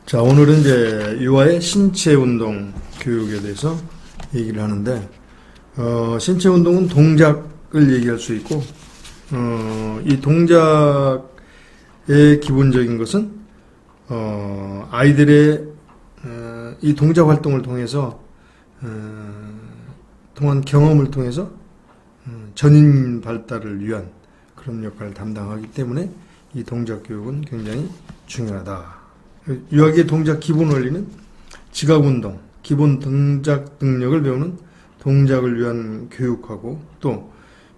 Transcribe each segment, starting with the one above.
자, 오늘은 이제 유아의 신체 운동 교육에 대해서 얘기를 하는데, 신체 운동은 동작을 얘기할 수 있고, 이 동작의 기본적인 것은, 아이들의, 이 동작 활동을 통해서, 통한 경험을 통해서, 전인 발달을 위한 그런 역할을 담당하기 때문에 이 동작 교육은 굉장히 중요하다. 유아기의 동작 기본 원리는 지각운동, 기본 동작 능력을 배우는 동작을 위한 교육하고 또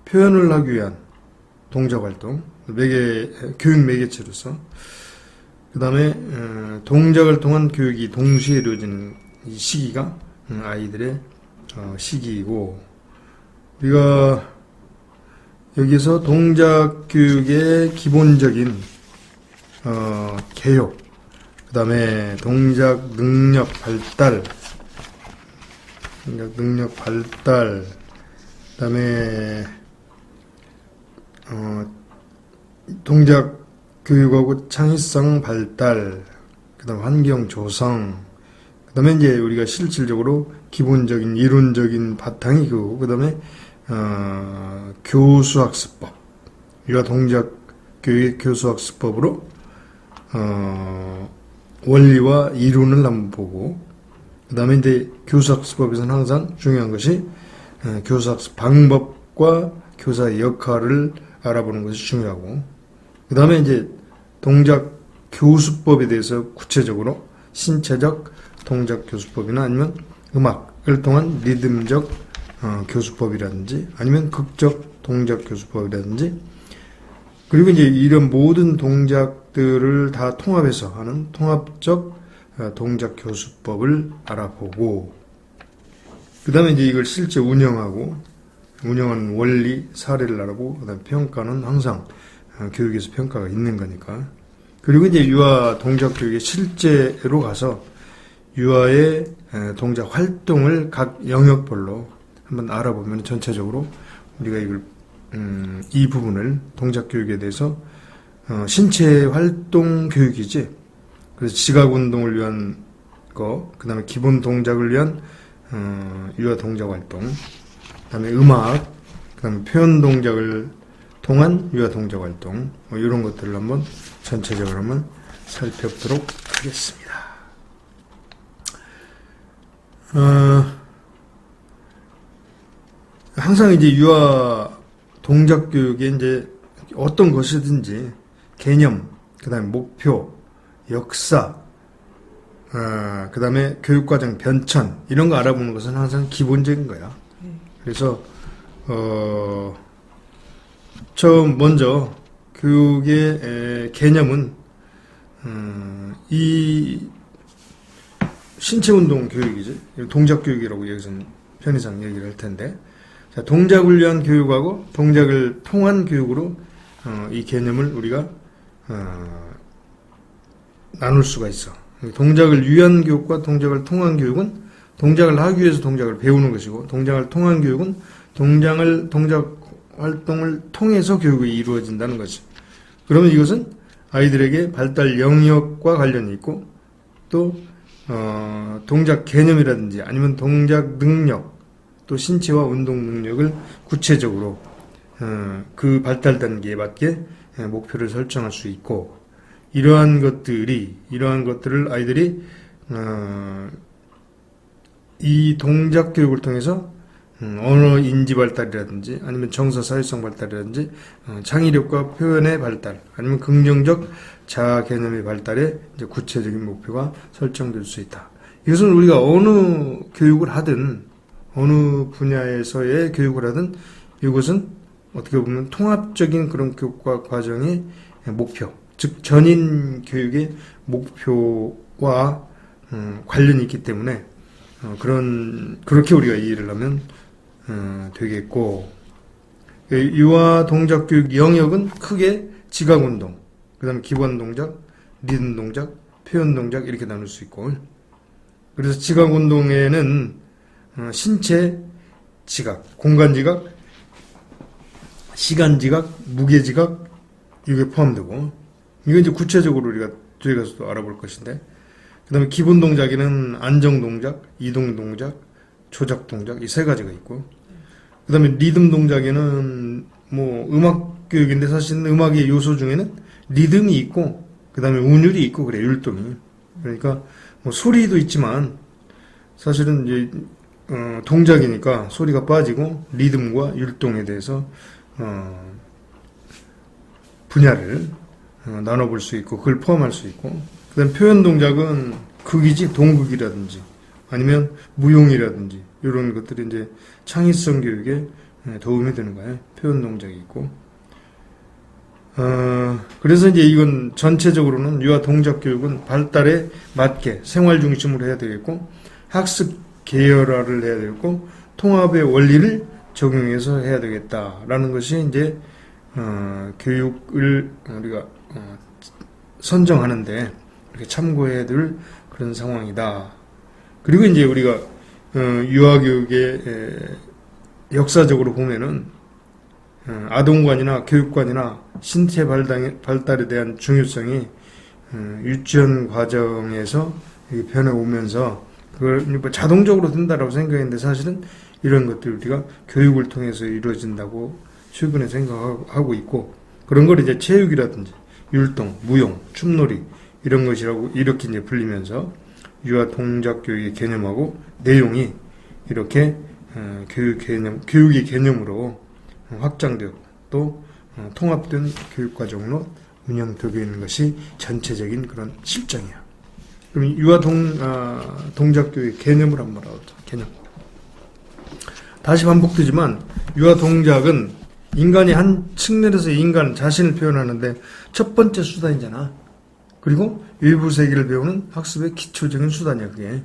표현을 하기 위한 동작활동, 교육 매개체로서 그 다음에 동작을 통한 교육이 동시에 이루어지는 이 시기가 아이들의 시기이고, 우리가 여기서 동작 교육의 기본적인 개요, 그 다음에 동작 능력 발달, 그 다음에 동작 교육하고 창의성 발달, 그 다음 환경 조성, 그 다음에 이제 우리가 실질적으로 기본적인 이론적인 바탕이 그 다음에 교수학습법, 유아 동작 교육의 교수학습법으로 원리와 이론을 한번 보고, 그 다음에 이제 교수학습법에서는 항상 중요한 것이 교수학습 방법과 교사의 역할을 알아보는 것이 중요하고, 그 다음에 이제 동작 교수법에 대해서 구체적으로 신체적 동작 교수법이나 아니면 음악을 통한 리듬적 교수법이라든지 아니면 극적 동작 교수법이라든지, 그리고 이제 이런 모든 동작들을 다 통합해서 하는 통합적 동작 교수법을 알아보고, 그 다음에 이제 이걸 실제 운영하는 원리, 사례를 알아보고, 그 다음에 평가는 항상 교육에서 평가가 있는 거니까. 그리고 이제 유아 동작 교육의 실제로 가서 유아의 동작 활동을 각 영역별로 한번 알아보면 전체적으로 우리가 이 부분을 동작 교육에 대해서 신체 활동 교육이지, 그래서 지각 운동을 위한 거, 그 다음에 기본 동작을 위한 유아 동작 활동, 그 다음에 음악, 그 다음에 표현 동작을 통한 유아 동작 활동, 이런 것들을 한번 전체적으로 한번 살펴보도록 하겠습니다. 항상 이제 유아 동작 교육에 이제 어떤 것이든지 개념, 그 다음에 목표, 역사, 그 다음에 교육과정 변천, 이런 거 알아보는 것은 항상 기본적인 거야. 그래서, 먼저 교육의 개념은, 이 신체운동 교육이지. 동작 교육이라고 여기서는 편의상 얘기를 할 텐데, 자, 동작을 위한 교육하고 동작을 통한 교육으로 이 개념을 우리가 나눌 수가 있어. 동작을 위한 교육과 동작을 통한 교육은 동작을 하기 위해서 동작을 배우는 것이고, 동작을 통한 교육은 동작 활동을 통해서 교육이 이루어진다는 거지. 그러면 이것은 아이들에게 발달 영역과 관련이 있고, 또 동작 개념이라든지 아니면 동작 능력, 또 신체와 운동 능력을 구체적으로 그 발달 단계에 맞게 목표를 설정할 수 있고, 이러한 것들을 아이들이 이 동작 교육을 통해서 언어 인지 발달이라든지 아니면 정서 사회성 발달이라든지 창의력과 표현의 발달, 아니면 긍정적 자아 개념의 발달에 이제 구체적인 목표가 설정될 수 있다. 이것은 우리가 어느 교육을 하든 어느 분야에서의 교육을 하든 이것은 어떻게 보면 통합적인 그런 교육과 과정의 목표, 즉 전인 교육의 목표와 관련이 있기 때문에 그렇게 우리가 이해를 하면 되겠고, 유아 동작 교육 영역은 크게 지각 운동, 그 다음에 기본 동작, 리듬 동작, 표현 동작 이렇게 나눌 수 있고, 그래서 지각 운동에는 신체 지각, 공간 지각, 시간 지각, 무게 지각, 이게 포함되고, 이거 이제 구체적으로 우리가 뒤에 가서도 알아볼 것인데, 그 다음에 기본 동작에는 안정 동작, 이동 동작, 조작 동작 이 세 가지가 있고, 그 다음에 리듬 동작에는 뭐 음악 교육인데 사실 음악의 요소 중에는 리듬이 있고 그 다음에 운율이 있고 그래, 율동이. 그러니까 뭐 소리도 있지만 사실은 이제 동작이니까 소리가 빠지고 리듬과 율동에 대해서 분야를 나눠볼 수 있고 그걸 포함할 수 있고, 그 다음 표현 동작은 극이지 동극이라든지 아니면 무용이라든지 이런 것들이 이제 창의성 교육에 도움이 되는 거예요. 표현 동작이 있고. 그래서 이제 이건 전체적으로는 유아 동작 교육은 발달에 맞게 생활 중심으로 해야 되겠고, 학습 계열화를 해야 되겠고, 통합의 원리를 적용해서 해야 되겠다라는 것이 이제 교육을 우리가 선정하는데 이렇게 참고해야 될 그런 상황이다. 그리고 이제 우리가 유아교육의 역사적으로 보면은 아동관이나 교육관이나 신체 발달에 대한 중요성이 유치원 과정에서 변해오면서 그걸 자동적으로 된다라고 생각했는데 사실은 이런 것들 우리가 교육을 통해서 이루어진다고 최근에 생각하고 있고, 그런 걸 이제 체육이라든지 율동, 무용, 춤놀이 이런 것이라고 이렇게 이제 불리면서 유아 동작 교육의 개념하고 내용이 이렇게 교육의 개념으로 확장되고 또 통합된 교육과정으로 운영되고 있는 것이 전체적인 그런 실정이야. 그럼 유아 동작 교육의 개념을 한번 알아보자. 개념. 다시 반복되지만 유아 동작은 인간이 한 측면에서 인간 자신을 표현하는데 첫 번째 수단이잖아. 그리고 일부 세계를 배우는 학습의 기초적인 수단이야, 그게.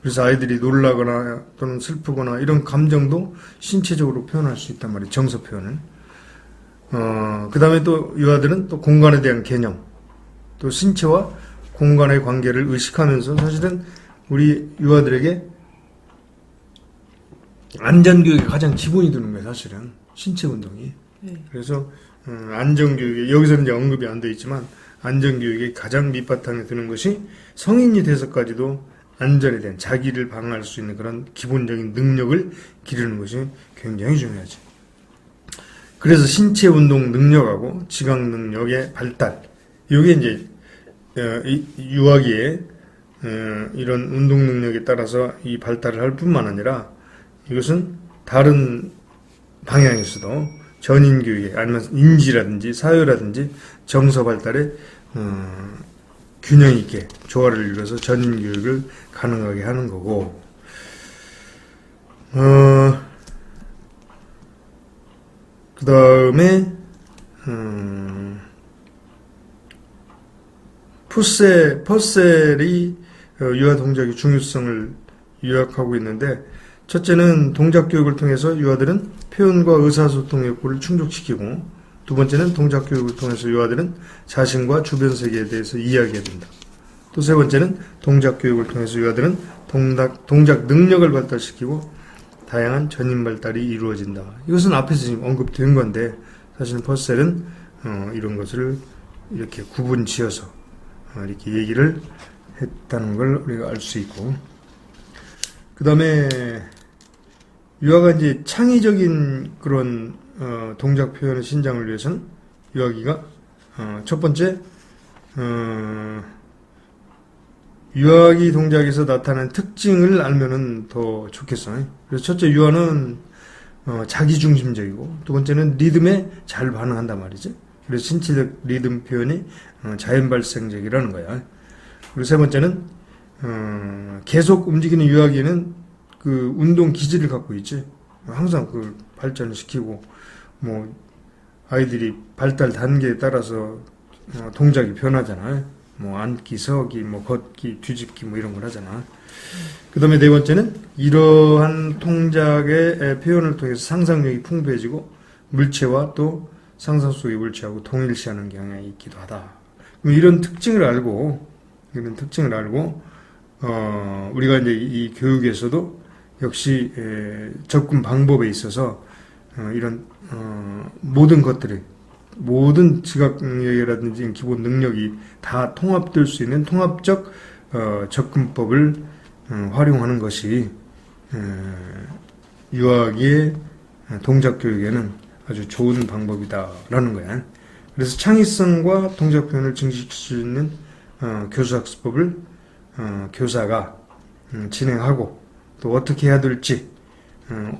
그래서 아이들이 놀라거나 또는 슬프거나 이런 감정도 신체적으로 표현할 수 있단 말이에요. 정서 표현을. 그 다음에 또 유아들은 또 공간에 대한 개념, 또 신체와 공간의 관계를 의식하면서 사실은 우리 유아들에게 안전교육이 가장 기본이 되는 거예요, 사실은. 신체 운동이. 그래서 안전교육에, 여기서는 이제 언급이 안 되어 있지만, 안전교육의 가장 밑바탕에 드는 것이 성인이 돼서까지도 안전에 대한 자기를 방어할 수 있는 그런 기본적인 능력을 기르는 것이 굉장히 중요하지. 그래서 신체 운동 능력하고 지각 능력의 발달, 이게 이제 유아기에 이런 운동 능력에 따라서 이 발달을 할 뿐만 아니라 이것은 다른 방향에서도 전인교육에 아니면 인지라든지 사회라든지 정서 발달에 균형 있게 조화를 이루어서 전인교육을 가능하게 하는 거고, 그 다음에 퍼셀이 유아 동작의 중요성을 요약하고 있는데, 첫째는 동작 교육을 통해서 유아들은 표현과 의사소통 욕구를 충족시키고, 두 번째는 동작 교육을 통해서 유아들은 자신과 주변 세계에 대해서 이야기해야 된다. 또 세 번째는 동작 교육을 통해서 유아들은 동작 능력을 발달시키고 다양한 전인 발달이 이루어진다. 이것은 앞에서 지금 언급된 건데 사실은 퍼셀은 이런 것을 이렇게 구분 지어서 이렇게 얘기를 했다는 걸 우리가 알 수 있고, 그 다음에 유아가 이제 창의적인 그런 동작 표현의 신장을 위해서는 유아기가 첫 번째 유아기 동작에서 나타나는 특징을 알면은 더 좋겠어요. 그래서 첫째, 유아는 자기중심적이고, 두 번째는 리듬에 잘 반응한단 말이지. 그래서 신체적 리듬 표현이 자연발생적이라는 거야. 그리고 세 번째는 계속 움직이는 유아기는 그 운동 기질을 갖고 있지. 항상 그 발전을 시키고, 뭐 아이들이 발달 단계에 따라서 동작이 변하잖아요. 뭐 앉기, 서기, 뭐 걷기, 뒤집기 뭐 이런 걸 하잖아. 그 다음에 네 번째는 이러한 동작의 표현을 통해서 상상력이 풍부해지고 물체와 또 상상 속의 물체하고 동일시하는 경향이 있기도 하다. 이런 특징을 알고 우리가 이제 이 교육에서도 역시 접근 방법에 있어서 이런 모든 것들이, 모든 지각 능력이라든지 기본 능력이 다 통합될 수 있는 통합적 접근법을 활용하는 것이 유아기의 동작 교육에는 아주 좋은 방법이다라는 거야. 그래서 창의성과 동작 표현을 증식시킬 수 있는 교수학습법을 교사가 진행하고 또 어떻게 해야 될지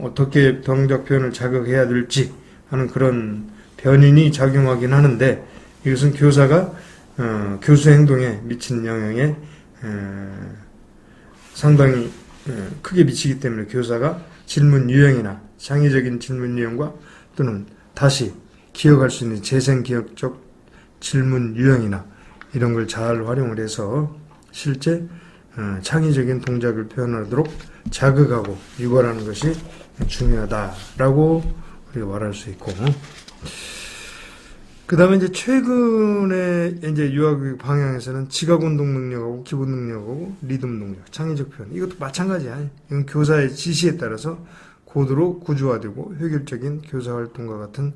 어떻게 동작 표현을 자극해야 될지 하는 그런 변인이 작용하긴 하는데 이것은 교사가 교수 행동에 미치는 영향에 상당히 크게 미치기 때문에 교사가 질문 유형이나 창의적인 질문 유형과 또는 다시 기억할 수 있는 재생기억적 질문 유형이나 이런 걸 잘 활용을 해서 실제 창의적인 동작을 표현하도록 자극하고 유발하는 것이 중요하다라고 우리가 말할 수 있고, 그 다음에 이제 최근에 이제 유아교육 방향에서는 지각운동 능력하고 기본 능력하고 리듬 동작, 창의적 표현, 이것도 마찬가지야. 이건 교사의 지시에 따라서 고도로 구조화되고 효율적인 교사활동과 같은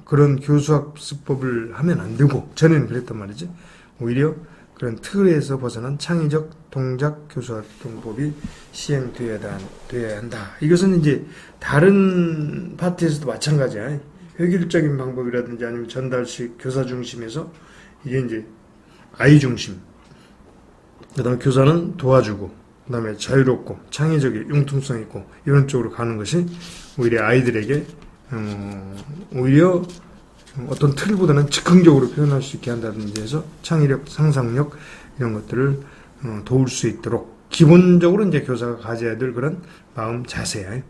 그런 교수학습법을 하면 안 되고, 전에는 그랬단 말이지. 오히려 그런 틀에서 벗어난 창의적 동작 교수활동법이 시행되어야 한다. 이것은 이제 다른 파트에서도 마찬가지야. 효율적인 방법이라든지 아니면 전달식 교사 중심에서 이게 이제 아이 중심. 그 다음에 교사는 도와주고, 그 다음에 자유롭고, 창의적이 융통성 있고, 이런 쪽으로 가는 것이 오히려 아이들에게 오히려 어떤 틀보다는 즉흥적으로 표현할 수 있게 한다든지 해서 창의력, 상상력 이런 것들을 도울 수 있도록 기본적으로 이제 교사가 가져야 될 그런 마음 자세야.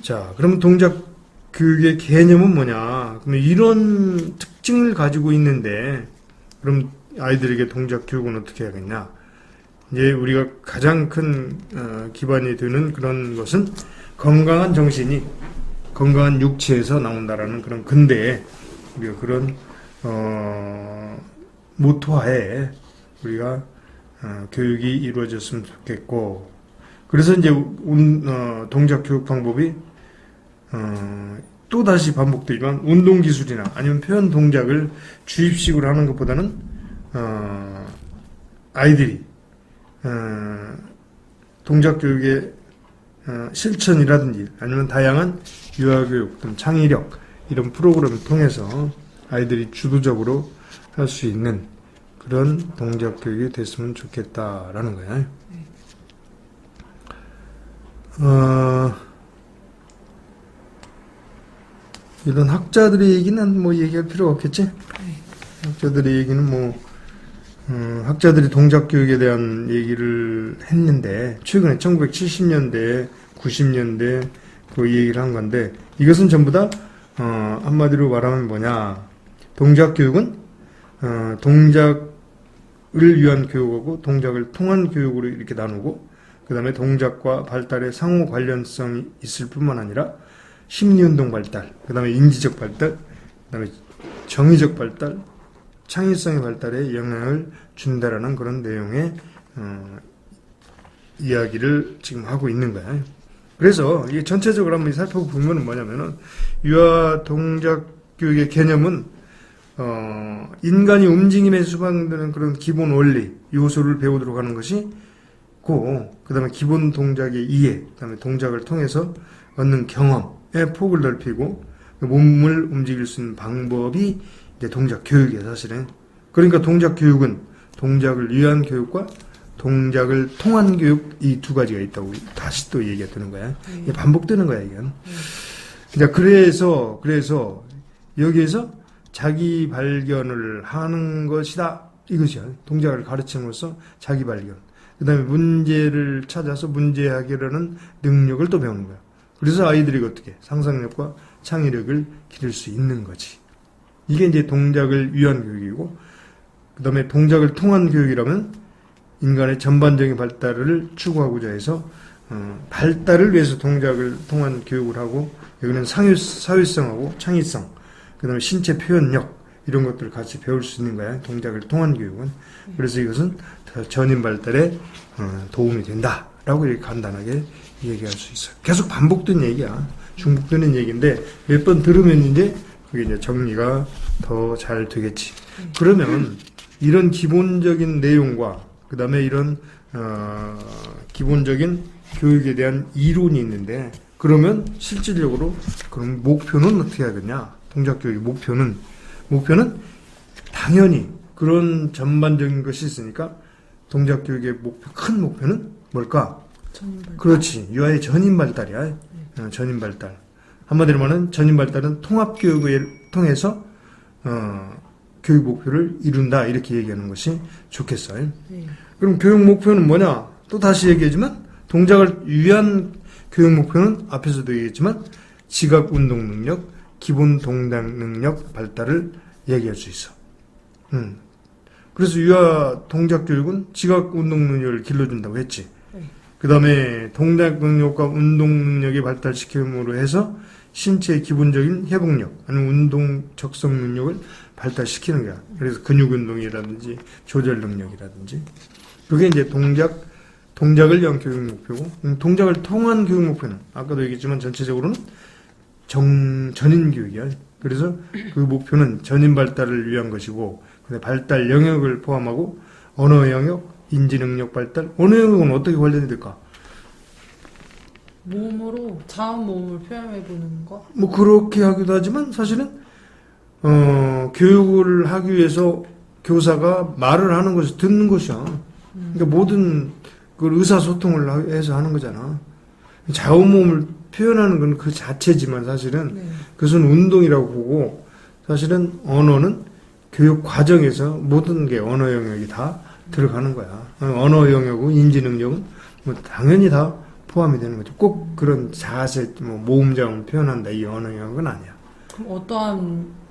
자, 그러면 동작 교육의 개념은 뭐냐? 그러면 이런 특징을 가지고 있는데 그럼 아이들에게 동작 교육은 어떻게 해야겠냐? 이제 우리가 가장 큰 기반이 되는 그런 것은 건강한 정신이 건강한 육체에서 나온다라는 그런 근대에 우리가 그런 모토하에 우리가 교육이 이루어졌으면 좋겠고, 그래서 이제 동작 교육 방법이 또 다시 반복되지만 운동 기술이나 아니면 표현 동작을 주입식으로 하는 것보다는 아이들이 동작 교육의 실천이라든지 아니면 다양한 유아교육, 창의력 이런 프로그램을 통해서 아이들이 주도적으로 할 수 있는 그런 동작 교육이 됐으면 좋겠다라는 거야. 이런 학자들의 얘기는 뭐 얘기할 필요가 없겠지? 학자들의 얘기는 학자들이 동작 교육에 대한 얘기를 했는데 최근에 1970년대, 90년대 그 얘기를 한 건데, 이것은 전부 다 한마디로 말하면 뭐냐? 동작 교육은 동작을 위한 교육하고 동작을 통한 교육으로 이렇게 나누고, 그 다음에 동작과 발달의 상호 관련성이 있을 뿐만 아니라 심리운동 발달, 그 다음에 인지적 발달, 그 다음에 정의적 발달, 창의성의 발달에 영향을 준다라는 그런 내용의 이야기를 지금 하고 있는 거야. 그래서 이게 전체적으로 한번 살펴보면 뭐냐면은 유아 동작 교육의 개념은 인간이 움직임에 수반되는 그런 기본 원리 요소를 배우도록 하는 것이 고, 그 다음에 기본 동작의 이해, 그 다음에 동작을 통해서 얻는 경험의 폭을 넓히고 몸을 움직일 수 있는 방법이 이제 동작 교육이에요, 사실은. 그러니까 동작 교육은 동작을 위한 교육과 동작을 통한 교육, 이 두 가지가 있다고 다시 또 얘기가 되는 거야. 이게 반복되는 거야, 이건. 그러니까 그래서 여기에서 자기 발견을 하는 것이다, 이것이야. 동작을 가르침으로써 자기 발견. 그 다음에 문제를 찾아서 문제 해결하는 능력을 또 배우는 거야. 그래서 아이들이 어떻게 상상력과 창의력을 기를 수 있는 거지. 이게 이제 동작을 위한 교육이고, 그 다음에 동작을 통한 교육이라면 인간의 전반적인 발달을 추구하고자 해서 발달을 위해서 동작을 통한 교육을 하고, 여기는 사회성하고 창의성, 그 다음에 신체 표현력 이런 것들을 같이 배울 수 있는 거야, 동작을 통한 교육은. 그래서 이것은 전인 발달에 도움이 된다라고 이렇게 간단하게 얘기할 수 있어요. 계속 반복된 얘기야. 중복되는 얘기인데 몇 번 들으면 이제 그게 이제 정리가 더 잘 되겠지. 그러면 이런 기본적인 내용과 그 다음에 이런 기본적인 교육에 대한 이론이 있는데, 그러면 실질적으로 그럼 목표는 어떻게 해야겠냐? 동작교육의 목표는 당연히 그런 전반적인 것이 있으니까 동작교육의 큰 목표는 뭘까? 전인발달. 그렇지. 유아의 전인 발달이야. 전인 발달. 한마디로 말하면 전인 발달은 통합교육을 통해서 교육 목표를 이룬다, 이렇게 얘기하는 것이 좋겠어요. 네. 그럼 교육 목표는 뭐냐? 또 다시 얘기하지만 동작을 위한 교육 목표는 앞에서도 얘기했지만 지각 운동 능력, 기본 동작 능력 발달을 얘기할 수 있어. 그래서 유아 동작 교육은 지각 운동 능력을 길러준다고 했지. 네. 그 다음에 동작 능력과 운동 능력을 발달시킴으로 해서 신체의 기본적인 회복력, 아니면 운동 적성 능력을 발달시키는 거야. 그래서 근육 운동이라든지 조절 능력이라든지. 그게 이제 동작을 위한 교육 목표고, 동작을 통한 교육 목표는 아까도 얘기했지만 전체적으로는 전인 교육이야. 그래서 그 목표는 전인 발달을 위한 것이고, 근데 발달 영역을 포함하고 언어 영역, 인지 능력 발달. 언어 영역은 어떻게 관련이 될까? 몸으로 자음 몸을 표현해 보는 거. 뭐 그렇게 하기도 하지만 사실은 교육을 하기 위해서 교사가 말을 하는 것을 듣는 것이야. 그러니까 모든 그 의사소통을 해서 하는 거잖아. 자음 몸을 표현하는 건 그 자체지만 사실은 네. 그것은 운동이라고 보고, 사실은 언어는 교육 과정에서 모든 게 언어 영역이 다 들어가는 거야. 언어 영역은 인지 능력은 뭐 당연히 다 포함이 되는 거죠. 꼭 그런 자세, 뭐 모음자음을 표현한다, 이 언어 영역은 아니야. 그럼 어떠한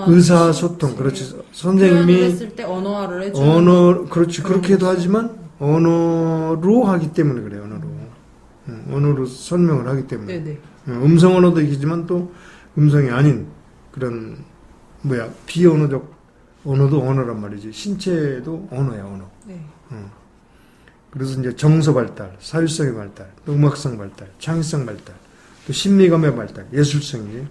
의사소통, 그렇지. 선생님이 했을 때 언어화를 해주는 그렇지. 그렇게도 하지만 언어로 하기 때문에 그래요. 언어로 설명을 하기 때문에. 네네. 음성 언어도 있지만 또 음성이 아닌 그런 비언어적 언어도 언어란 말이지. 신체도 언어야, 언어. 네. 그래서 이제 정서 발달, 사유성의 발달, 또 음악성 발달, 창의성 발달, 또 심리감의 발달, 예술성이지.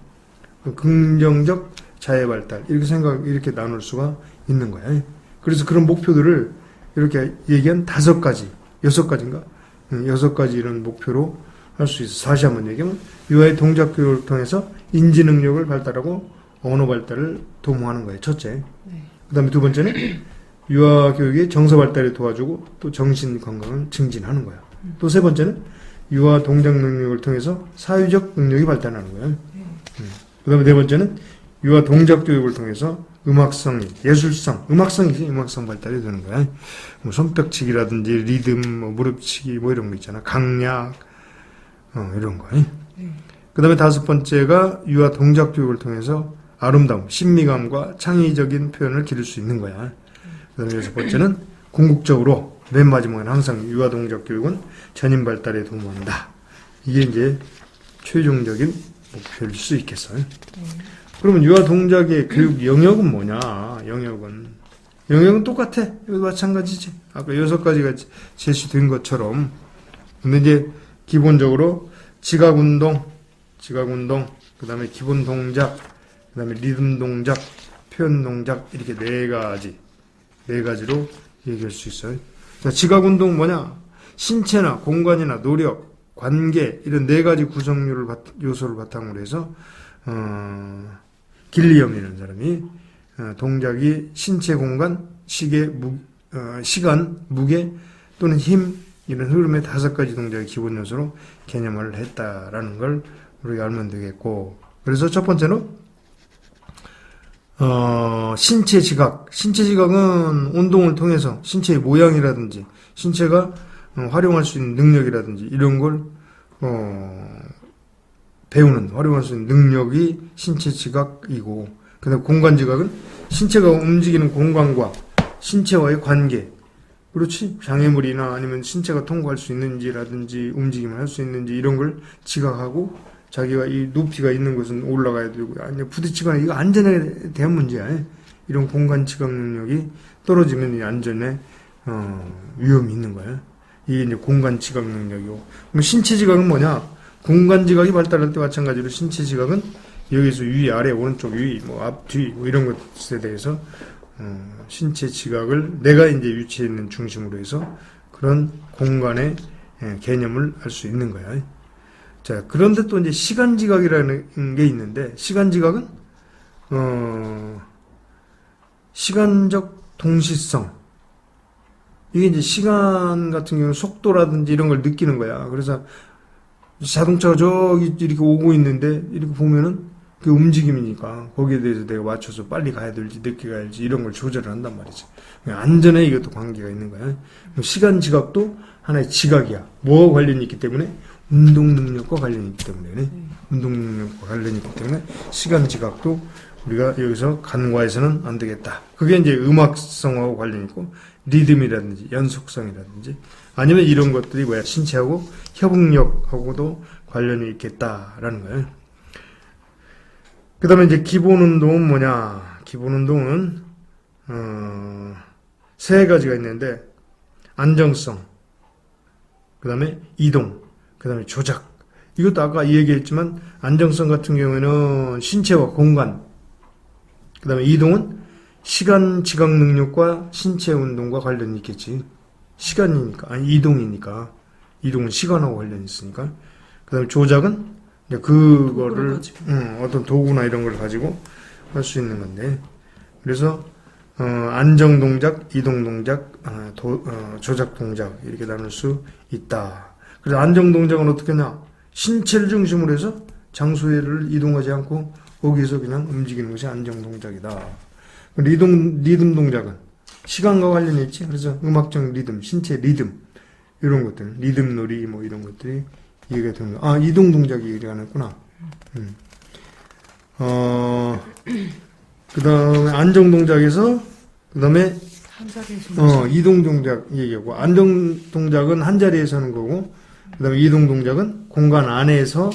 긍정적 자애 발달, 이렇게 나눌 수가 있는 거야. 그래서 그런 목표들을 이렇게 얘기한 5가지, 6가지인가? 6가지 이런 목표로 할 수 있어. 다시 한번 얘기하면, 유아의 동작 교육을 통해서 인지 능력을 발달하고 언어 발달을 도모하는 거예요. 첫째. 네. 그 다음에 두 번째는 유아 교육이 정서 발달에 도와주고 또 정신 건강을 증진하는 거야. 또 세 번째는 유아 동작 능력을 통해서 사회적 능력이 발달하는 거야. 그 다음에 네 번째는 유아 동작 교육을 통해서 음악성, 예술성, 음악성 발달이 되는 거야. 뭐 손뼉치기라든지 리듬, 뭐 무릎치기, 뭐 이런 거 있잖아. 강약, 이런 거. 그 다음에 5번째가 유아 동작 교육을 통해서 아름다움, 신미감과 창의적인 표현을 기를 수 있는 거야. 그 다음에 6번째는 궁극적으로 맨 마지막엔 항상 유아 동작 교육은 전인 발달에 도모한다. 이게 이제 최종적인 목표일 수 있겠어요. 그러면 유아 동작의 교육 영역은 뭐냐? 영역은 똑같아. 이거 마찬가지지. 아까 6가지가 제시된 것처럼. 근데 이제 기본적으로 지각 운동, 그 다음에 기본 동작, 그 다음에 리듬 동작, 표현 동작, 이렇게 4가지로 얘기할 수 있어요. 자, 지각 운동 뭐냐? 신체나 공간이나 노력, 관계, 이런 4가지 요소를 바탕으로 해서, 길리엄이라는 사람이, 동작이 신체, 공간, 시간, 무게, 또는 힘, 이런 흐름의 5가지 동작의 기본 요소로 개념화를 했다라는 걸 우리가 알면 되겠고, 그래서 첫 번째는 신체 지각. 신체 지각은 운동을 통해서 신체의 모양이라든지 신체가 활용할 수 있는 능력이라든지 이런 걸 활용할 수 있는 능력이 신체 지각이고, 그다음 공간 지각은 신체가 움직이는 공간과 신체와의 관계. 그렇지? 장애물이나 아니면 신체가 통과할 수 있는지라든지 움직임을 할 수 있는지 이런 걸 지각하고, 자기가 이 높이가 있는 곳은 올라가야 되고, 아니 부딪히거나 이거 안전에 대한 문제야. 이런 공간 지각 능력이 떨어지면 이 안전에 위험이 있는 거야. 이게 이제 공간 지각 능력이고, 그럼 신체 지각은 뭐냐? 공간 지각이 발달할 때 마찬가지로 신체 지각은 여기서 위, 아래, 오른쪽, 위, 뭐 앞, 뒤, 뭐 이런 것에 대해서 신체 지각을 내가 이제 위치해 있는 중심으로 해서 그런 공간의 개념을 알 수 있는 거야. 자, 그런데 또 이제 시간 지각이라는 게 있는데, 시간 지각은, 시간적 동시성. 이게 이제 시간 같은 경우는 속도라든지 이런 걸 느끼는 거야. 그래서 자동차가 저기 이렇게 오고 있는데, 이렇게 보면은 그 움직임이니까 거기에 대해서 내가 맞춰서 빨리 가야 될지 늦게 가야 될지 이런 걸 조절을 한단 말이지. 안전에 이것도 관계가 있는 거야. 시간 지각도 하나의 지각이야. 뭐와 관련이 있기 때문에? 운동 능력과 관련이 있기 때문에. 운동 능력과 관련이 있기 때문에 시간 지각도 우리가 여기서 간과해서는 안 되겠다. 그게 이제 음악성하고 관련이 있고, 리듬이라든지 연속성이라든지 아니면 이런 것들이 뭐야? 신체하고 협응력하고도 관련이 있겠다라는 거예요. 그 다음에 이제 기본 운동은 뭐냐? 기본 운동은, 세 가지가 있는데, 안정성, 그 다음에 이동, 그 다음에 조작. 이것도 아까 얘기했지만, 안정성 같은 경우에는 신체와 공간, 그 다음에 이동은 시간 지각 능력과 신체 운동과 관련이 있겠지. 시간이니까, 아니, 이동이니까. 이동은 시간하고 관련이 있으니까. 그 다음에 조작은 그거를 어떤 도구나 이런 걸 가지고 할 수 있는 건데, 그래서 안정 동작, 이동 동작, 조작 동작 이렇게 나눌 수 있다. 그래서 안정 동작은 어떻게 하냐? 신체를 중심으로 해서 장소를 이동하지 않고 거기에서 그냥 움직이는 것이 안정 동작이다. 리듬 동작은 시간과 관련이 있지. 그래서 음악적 리듬, 신체 리듬 이런 것들, 리듬 놀이 뭐 이런 것들이 얘기가 되는 거. 아, 이동 동작이 얘기가 나왔구나. 그 다음에 안정 동작에서, 그 다음에, 이동 동작 얘기하고, 안정 동작은 한 자리에서 하는 거고, 그 다음에 이동 동작은 공간 안에서,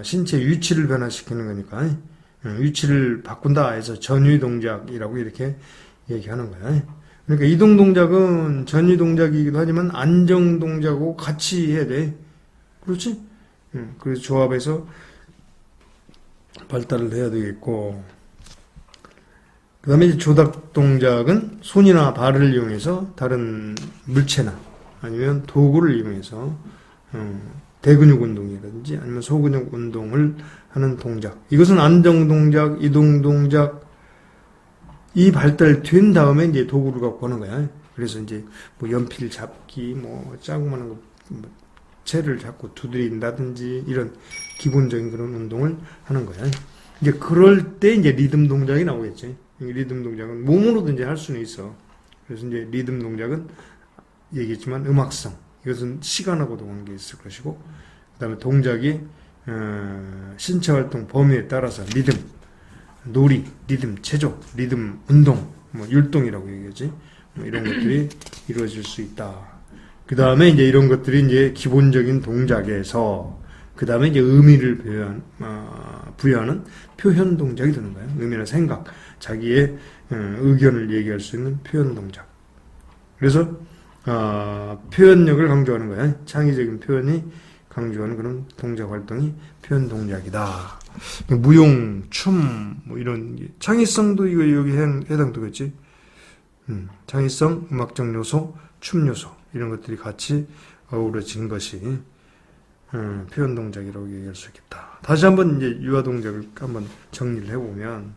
신체 위치를 변화시키는 거니까, 위치를 바꾼다 해서 전위 동작이라고 이렇게 얘기하는 거야. 그러니까 이동 동작은 전위 동작이기도 하지만 안정 동작하고 같이 해야 돼. 그렇지? 그래서 조합해서 발달을 해야 되겠고, 그 다음에 이제 조작 동작은 손이나 발을 이용해서 다른 물체나 아니면 도구를 이용해서 대근육 운동이라든지 아니면 소근육 운동을 하는 동작. 이것은 안정 동작, 이동 동작, 이 발달된 다음에 이제 도구를 갖고 하는 거야. 그래서 이제 뭐 연필 잡기, 뭐 짜고만한 거, 뭐 채를 잡고 두드린다든지 이런 기본적인 그런 운동을 하는 거야. 이제 그럴 때 이제 리듬 동작이 나오겠지. 리듬 동작은 몸으로도 이제 할 수는 있어. 그래서 이제 리듬 동작은 얘기했지만 음악성. 이것은 시간하고도 관계 있을 것이고, 그 다음에 동작이, 신체 활동 범위에 따라서 리듬, 놀이, 리듬, 체조, 리듬, 운동, 뭐 율동이라고 얘기하지. 뭐 이런 것들이 이루어질 수 있다. 그 다음에 이제 이런 것들이 이제 기본적인 동작에서, 그 다음에 이제 의미를 부여하는 표현 동작이 되는 거예요. 의미나 생각, 자기의 의견을 얘기할 수 있는 표현 동작. 그래서, 표현력을 강조하는 거예요. 창의적인 표현이 강조하는 그런 동작 활동이 표현 동작이다. 무용, 춤, 뭐 이런, 창의성도 이거 여기 해당되겠지. 창의성, 음악적 요소, 춤 요소. 이런 것들이 같이 어우러진 것이 표현 동작이라고 얘기할 수 있겠다. 다시 한번 이제 유아 동작을 한번 정리를 해보면,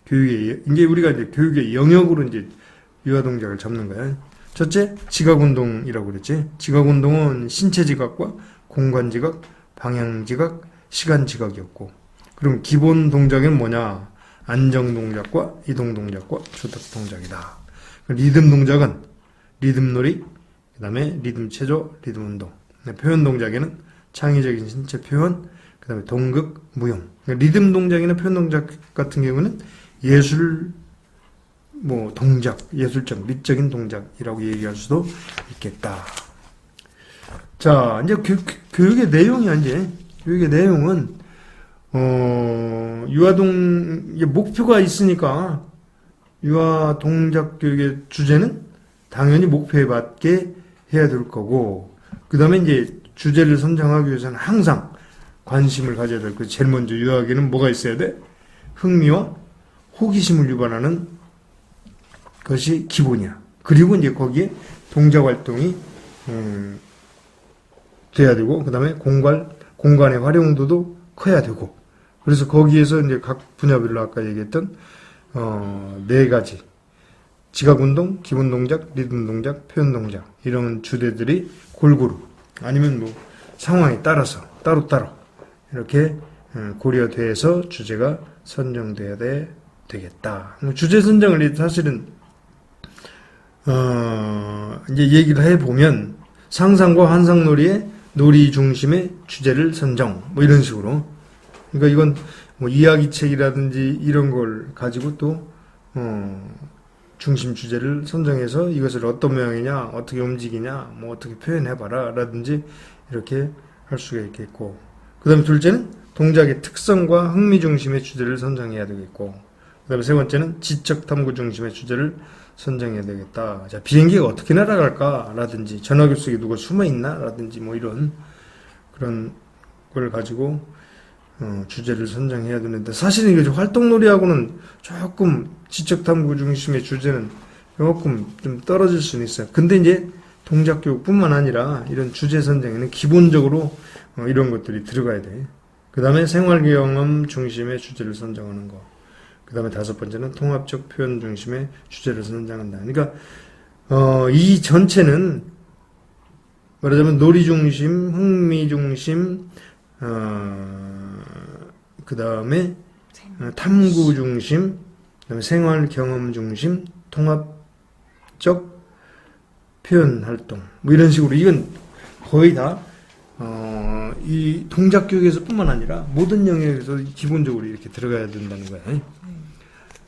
이제 우리가 이제 교육의 영역으로 이제 유아 동작을 잡는 거야. 첫째, 지각 운동이라고 그랬지. 지각 운동은 신체 지각과 공간 지각, 방향 지각, 시간 지각이었고, 그럼 기본 동작은 뭐냐? 안정 동작과 이동 동작과 조작 동작이다. 리듬 동작은 리듬 놀이, 그 다음에 리듬 체조, 리듬 운동. 표현 동작에는 창의적인 신체 표현, 그 다음에 동극, 무용. 리듬 동작이나 표현 동작 같은 경우는 예술, 뭐, 동작, 예술적, 미적인 동작이라고 얘기할 수도 있겠다. 자, 이제 교육의 내용이야, 이제. 교육의 내용은, 이게 목표가 있으니까, 유아 동작 교육의 주제는 당연히 목표에 맞게 해야 될 거고, 그 다음에 이제 주제를 선정하기 위해서는 항상 관심을 가져야 될 거. 제일 먼저 유아에게는 뭐가 있어야 돼? 흥미와 호기심을 유발하는 것이 기본이야. 그리고 이제 거기에 동작 활동이 돼야 되고, 그 다음에 공간의 활용도도 커야 되고, 그래서 거기에서 이제 각 분야별로 아까 얘기했던, 4가지. 지각 운동, 기본 동작, 리듬 동작, 표현 동작. 이런 주제들이 골고루, 아니면 뭐, 상황에 따라서, 따로따로, 이렇게 고려돼서 주제가 선정돼야 되겠다. 주제 선정을 사실은, 이제 얘기를 해보면, 상상과 환상놀이의 놀이 중심의 주제를 선정, 뭐 이런 식으로. 그러니까 이건 뭐 이야기책이라든지 이런 걸 가지고 또, 중심 주제를 선정해서 이것을 어떤 모양이냐, 어떻게 움직이냐, 뭐 어떻게 표현해봐라, 라든지 이렇게 할 수가 있겠고. 그 다음에 둘째는 동작의 특성과 흥미 중심의 주제를 선정해야 되겠고. 그 다음에 세 번째는 지적 탐구 중심의 주제를 선정해야 되겠다. 자, 비행기가 어떻게 날아갈까? 라든지, 전화기 속에 누가 숨어 있나? 라든지, 뭐 이런, 그런 걸 가지고, 주제를 선정해야 되는데, 사실은 이게 활동놀이하고는 조금 지적 탐구 중심의 주제는 조금 좀 떨어질 수는 있어요. 근데 이제 동작 교육뿐만 아니라 이런 주제 선정에는 기본적으로 이런 것들이 들어가야 돼. 그 다음에 생활 경험 중심의 주제를 선정하는 거. 그 다음에 5번째는 통합적 표현 중심의 주제를 선정한다. 그러니까, 이 전체는 말하자면 놀이 중심, 흥미 중심, 그 다음에 탐구 중심, 그 다음에 생활 경험 중심, 통합적 표현 활동, 뭐 이런 식으로 이건 거의 다, 이 동작 교육에서 뿐만 아니라 모든 영역에서 기본적으로 이렇게 들어가야 된다는 거야.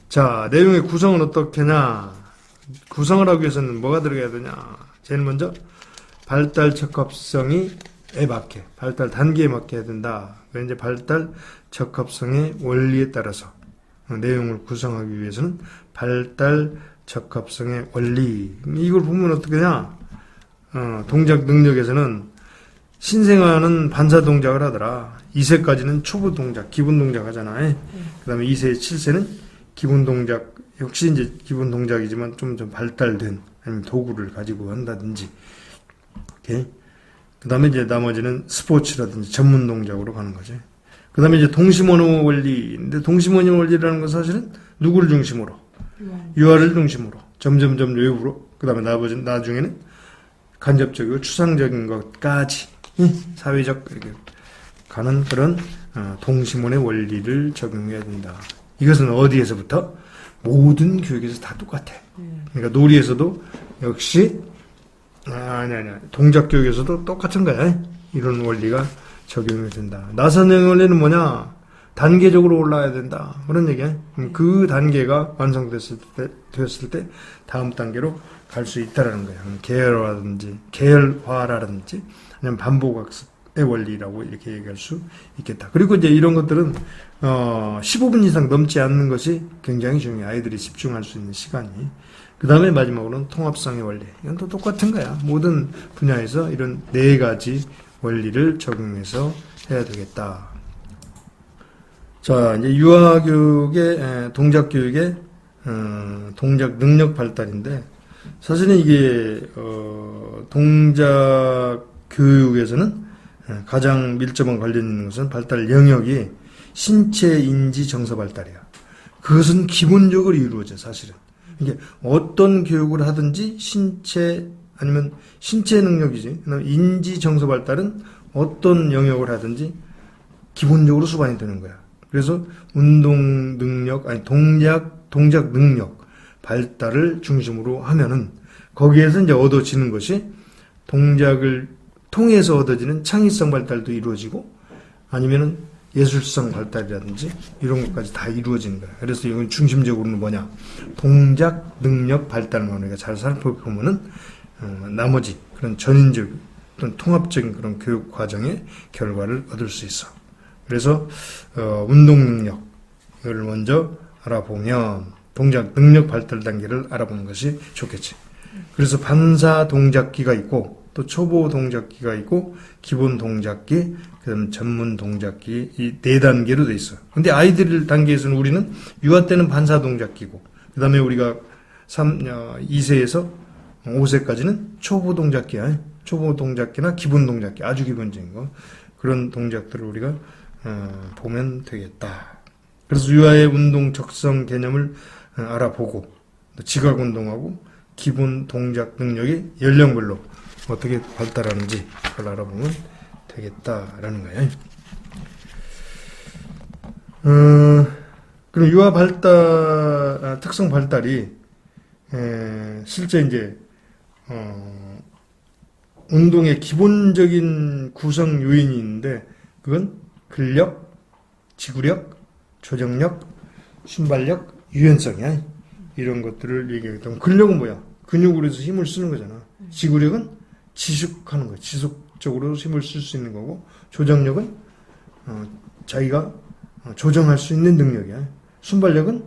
자, 내용의 구성은 어떻게냐? 구성을 하기 위해서는 뭐가 들어가야 되냐? 제일 먼저 발달 적합성에 맞게, 발달 단계에 맞게 해야 된다. 이제 발달 적합성의 원리에 따라서 내용을 구성하기 위해서는 발달 적합성의 원리. 이걸 보면 어떻게냐? 동작 능력에서는 신생아는 반사 동작을 하더라. 2세까지는 초보 동작, 기본 동작 하잖아. 그 다음에 2세, 7세는 기본 동작, 역시 이제 기본 동작이지만 좀 발달된, 아니면 도구를 가지고 한다든지. 오케이. 그 다음에 이제 나머지는 스포츠라든지 전문 동작으로 가는 거지. 그 다음에 이제 동심원어 원리인데, 동심원어 원리라는 건 사실은 누구를 중심으로? 유아를 중심으로. 점점점 외부로. 그 다음에 나중에는 간접적이고 추상적인 것까지, 사회적, 이렇게 가는 그런, 동심원의 원리를 적용해야 된다. 이것은 어디에서부터? 모든 교육에서 다 똑같아. 그러니까 놀이에서도 역시, 동작 교육에서도 똑같은 거야. 이런 원리가 적용이 된다. 나선형 원리는 뭐냐? 단계적으로 올라야 된다. 그런 얘기야. 그 단계가 완성됐을 때 다음 단계로 갈 수 있다라는 거야. 계열화라든지 아니면 반복학습의 원리라고 이렇게 얘기할 수 있겠다. 그리고 이제 이런 것들은 15분 이상 넘지 않는 것이 굉장히 중요해. 아이들이 집중할 수 있는 시간이. 그 다음에 마지막으로는 통합성의 원리. 이건 또 똑같은 거야. 모든 분야에서 이런 4가지 원리를 적용해서 해야 되겠다. 자, 이제 유아교육의, 동작교육의, 동작 능력 발달인데, 사실은 이게, 동작 교육에서는 가장 밀접한 관련 있는 것은 발달 영역이 신체, 인지, 정서 발달이야. 그것은 기본적으로 이루어져, 사실은. 이게 어떤 교육을 하든지 신체, 아니면 신체 능력이지. 인지, 정서 발달은 어떤 영역을 하든지 기본적으로 수반이 되는 거야. 그래서 운동 능력, 동작 능력 발달을 중심으로 하면은 거기에서 이제 얻어지는 것이 동작을 통해서 얻어지는 창의성 발달도 이루어지고 아니면은 예술성 발달이라든지 이런 것까지 다 이루어지는 거야. 그래서 이건 중심적으로는 뭐냐? 동작 능력 발달만 우리가 잘 살펴보면은 나머지 그런 전인적 또는 통합적인 그런 교육 과정의 결과를 얻을 수 있어. 그래서 운동 능력을 먼저 알아보면 동작 능력 발달 단계를 알아보는 것이 좋겠지. 그래서 반사 동작기가 있고 또 초보 동작기가 있고 기본 동작기, 그다음 전문 동작기 이 4단계로 돼 있어. 근데 아이들 단계에서는 우리는 유아 때는 반사 동작기고 그다음에 우리가 2세에서 5세까지는 초보 동작기야. 초보 동작기나 기본 동작기, 아주 기본적인 거. 그런 동작들을 우리가 보면 되겠다. 그래서 유아의 운동 적성 개념을 알아보고 지각 운동하고 기본 동작 능력이 연령별로 어떻게 발달하는지 그걸 알아보면 되겠다라는 거예요. 그럼 유아 발달, 특성 발달이 실제 이제 운동의 기본적인 구성 요인이 있는데 그건 근력, 지구력, 조정력, 순발력, 유연성이야. 이런 것들을 얘기하겠다. 근력은 뭐야? 근육으로 해서 힘을 쓰는 거잖아. 지구력은 지속하는 거야. 지속적으로 힘을 쓸 수 있는 거고, 조정력은 자기가 조정할 수 있는 능력이야. 순발력은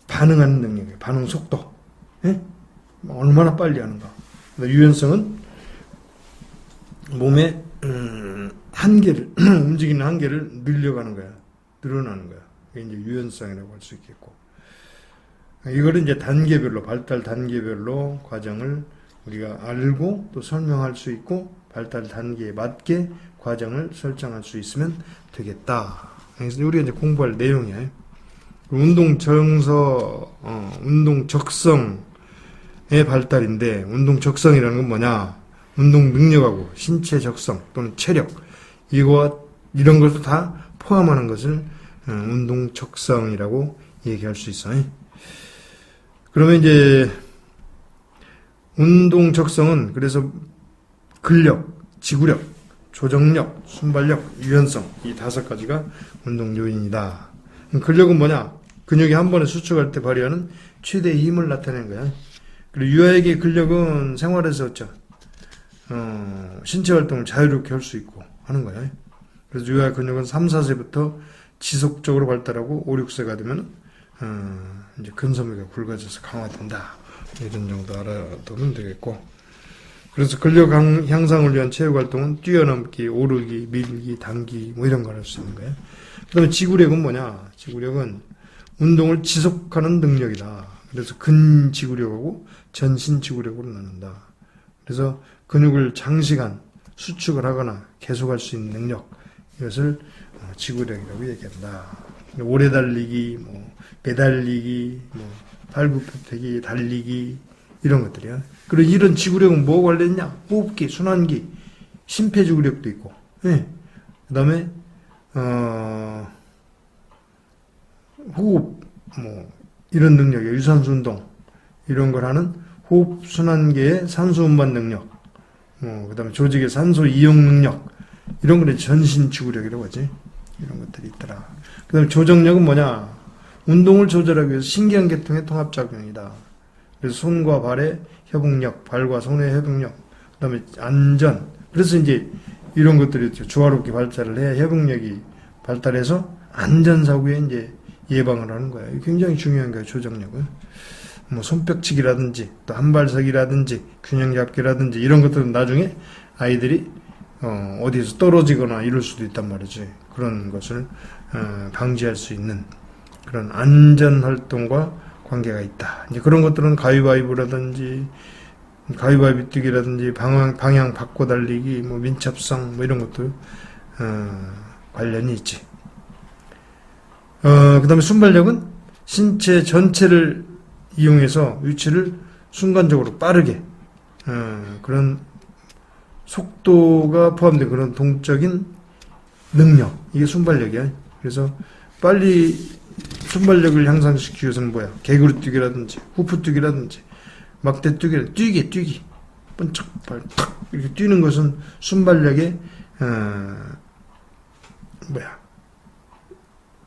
반응하는 능력이야. 반응 속도. 예? 얼마나 빨리 하는가. 유연성은 몸의 한계를 움직이는 한계를 늘려가는 거야. 늘어나는 거야. 이게 이제 유연성이라고 할 수 있겠고. 이거를 이제 단계별로, 발달 단계별로 과정을 우리가 알고 또 설명할 수 있고 발달 단계에 맞게 과정을 설정할 수 있으면 되겠다. 그래서 우리가 이제 공부할 내용이에요. 운동 정서, 운동 적성의 발달인데, 운동 적성이라는 건 뭐냐? 운동 능력하고 신체 적성 또는 체력, 이런 것도 다 포함하는 것을 운동 적성이라고 얘기할 수 있어요. 그러면 이제 운동 적성은 그래서 근력, 지구력, 조정력, 순발력, 유연성 이 5가지가 운동 요인이다. 근력은 뭐냐? 근육이 한 번에 수축할 때 발휘하는 최대의 힘을 나타내는 거야. 그리고 유아에게 근력은 생활에서 신체 활동을 자유롭게 할 수 있고 하는 거야. 그래서 유아 근육은 3, 4세부터 지속적으로 발달하고 5, 6세가 되면 이제 근섬유가 굵어져서 강화된다. 이런 정도 알아두면 되겠고. 그래서 근력 향상을 위한 체육 활동은 뛰어넘기, 오르기, 밀기, 당기 뭐 이런 걸 할 수 있는 거예요. 그다음에 지구력은 뭐냐? 지구력은 운동을 지속하는 능력이다. 그래서 근지구력하고 전신지구력으로 나눈다. 그래서 근육을 장시간 수축을 하거나 계속할 수 있는 능력, 이것을 지구력이라고 얘기한다. 오래 달리기, 매달리기, 팔굽혀펴기, 달리기 이런 것들이야. 그리고 이런 지구력은 뭐 관련있냐? 호흡기, 순환기, 심폐지구력도 있고, 예. 그다음에 호흡, 이런 능력이에요. 유산소 운동 이런 걸 하는 호흡 순환계의 산소 운반 능력, 그다음에 조직의 산소 이용 능력 이런 거를 전신 지구력이라고 하지. 이런 것들이 있더라. 그다음에 조정력은 뭐냐? 운동을 조절하기 위해서 신경계통의 통합작용이다. 그래서 손과 발의 협응력, 발과 손의 협응력, 그다음에 안전. 그래서 이제 이런 것들이 조화롭게 발달을 해야 협응력이 발달해서 안전사고에 이제 예방을 하는 거야. 굉장히 중요한 거야, 조정력은. 손뼉치기라든지, 또 한발서기라든지, 균형 잡기라든지, 이런 것들은 나중에 아이들이, 어디서 떨어지거나 이럴 수도 있단 말이지. 그런 것을, 방지할 수 있는 그런 안전활동과 관계가 있다. 이제 그런 것들은 가위바위보라든지, 가위바위보 뛰기라든지, 방향 바꿔 달리기, 민첩성, 이런 것도, 관련이 있지. 그 다음에 순발력은 신체 전체를 이용해서 위치를 순간적으로 빠르게, 그런 속도가 포함된 그런 동적인 능력. 이게 순발력이야. 그래서 빨리 순발력을 향상시키기 위해서는 뭐야? 개구리 뛰기라든지, 후프 뛰기라든지, 막대 뛰기. 번쩍, 탁, 이렇게 뛰는 것은 순발력의,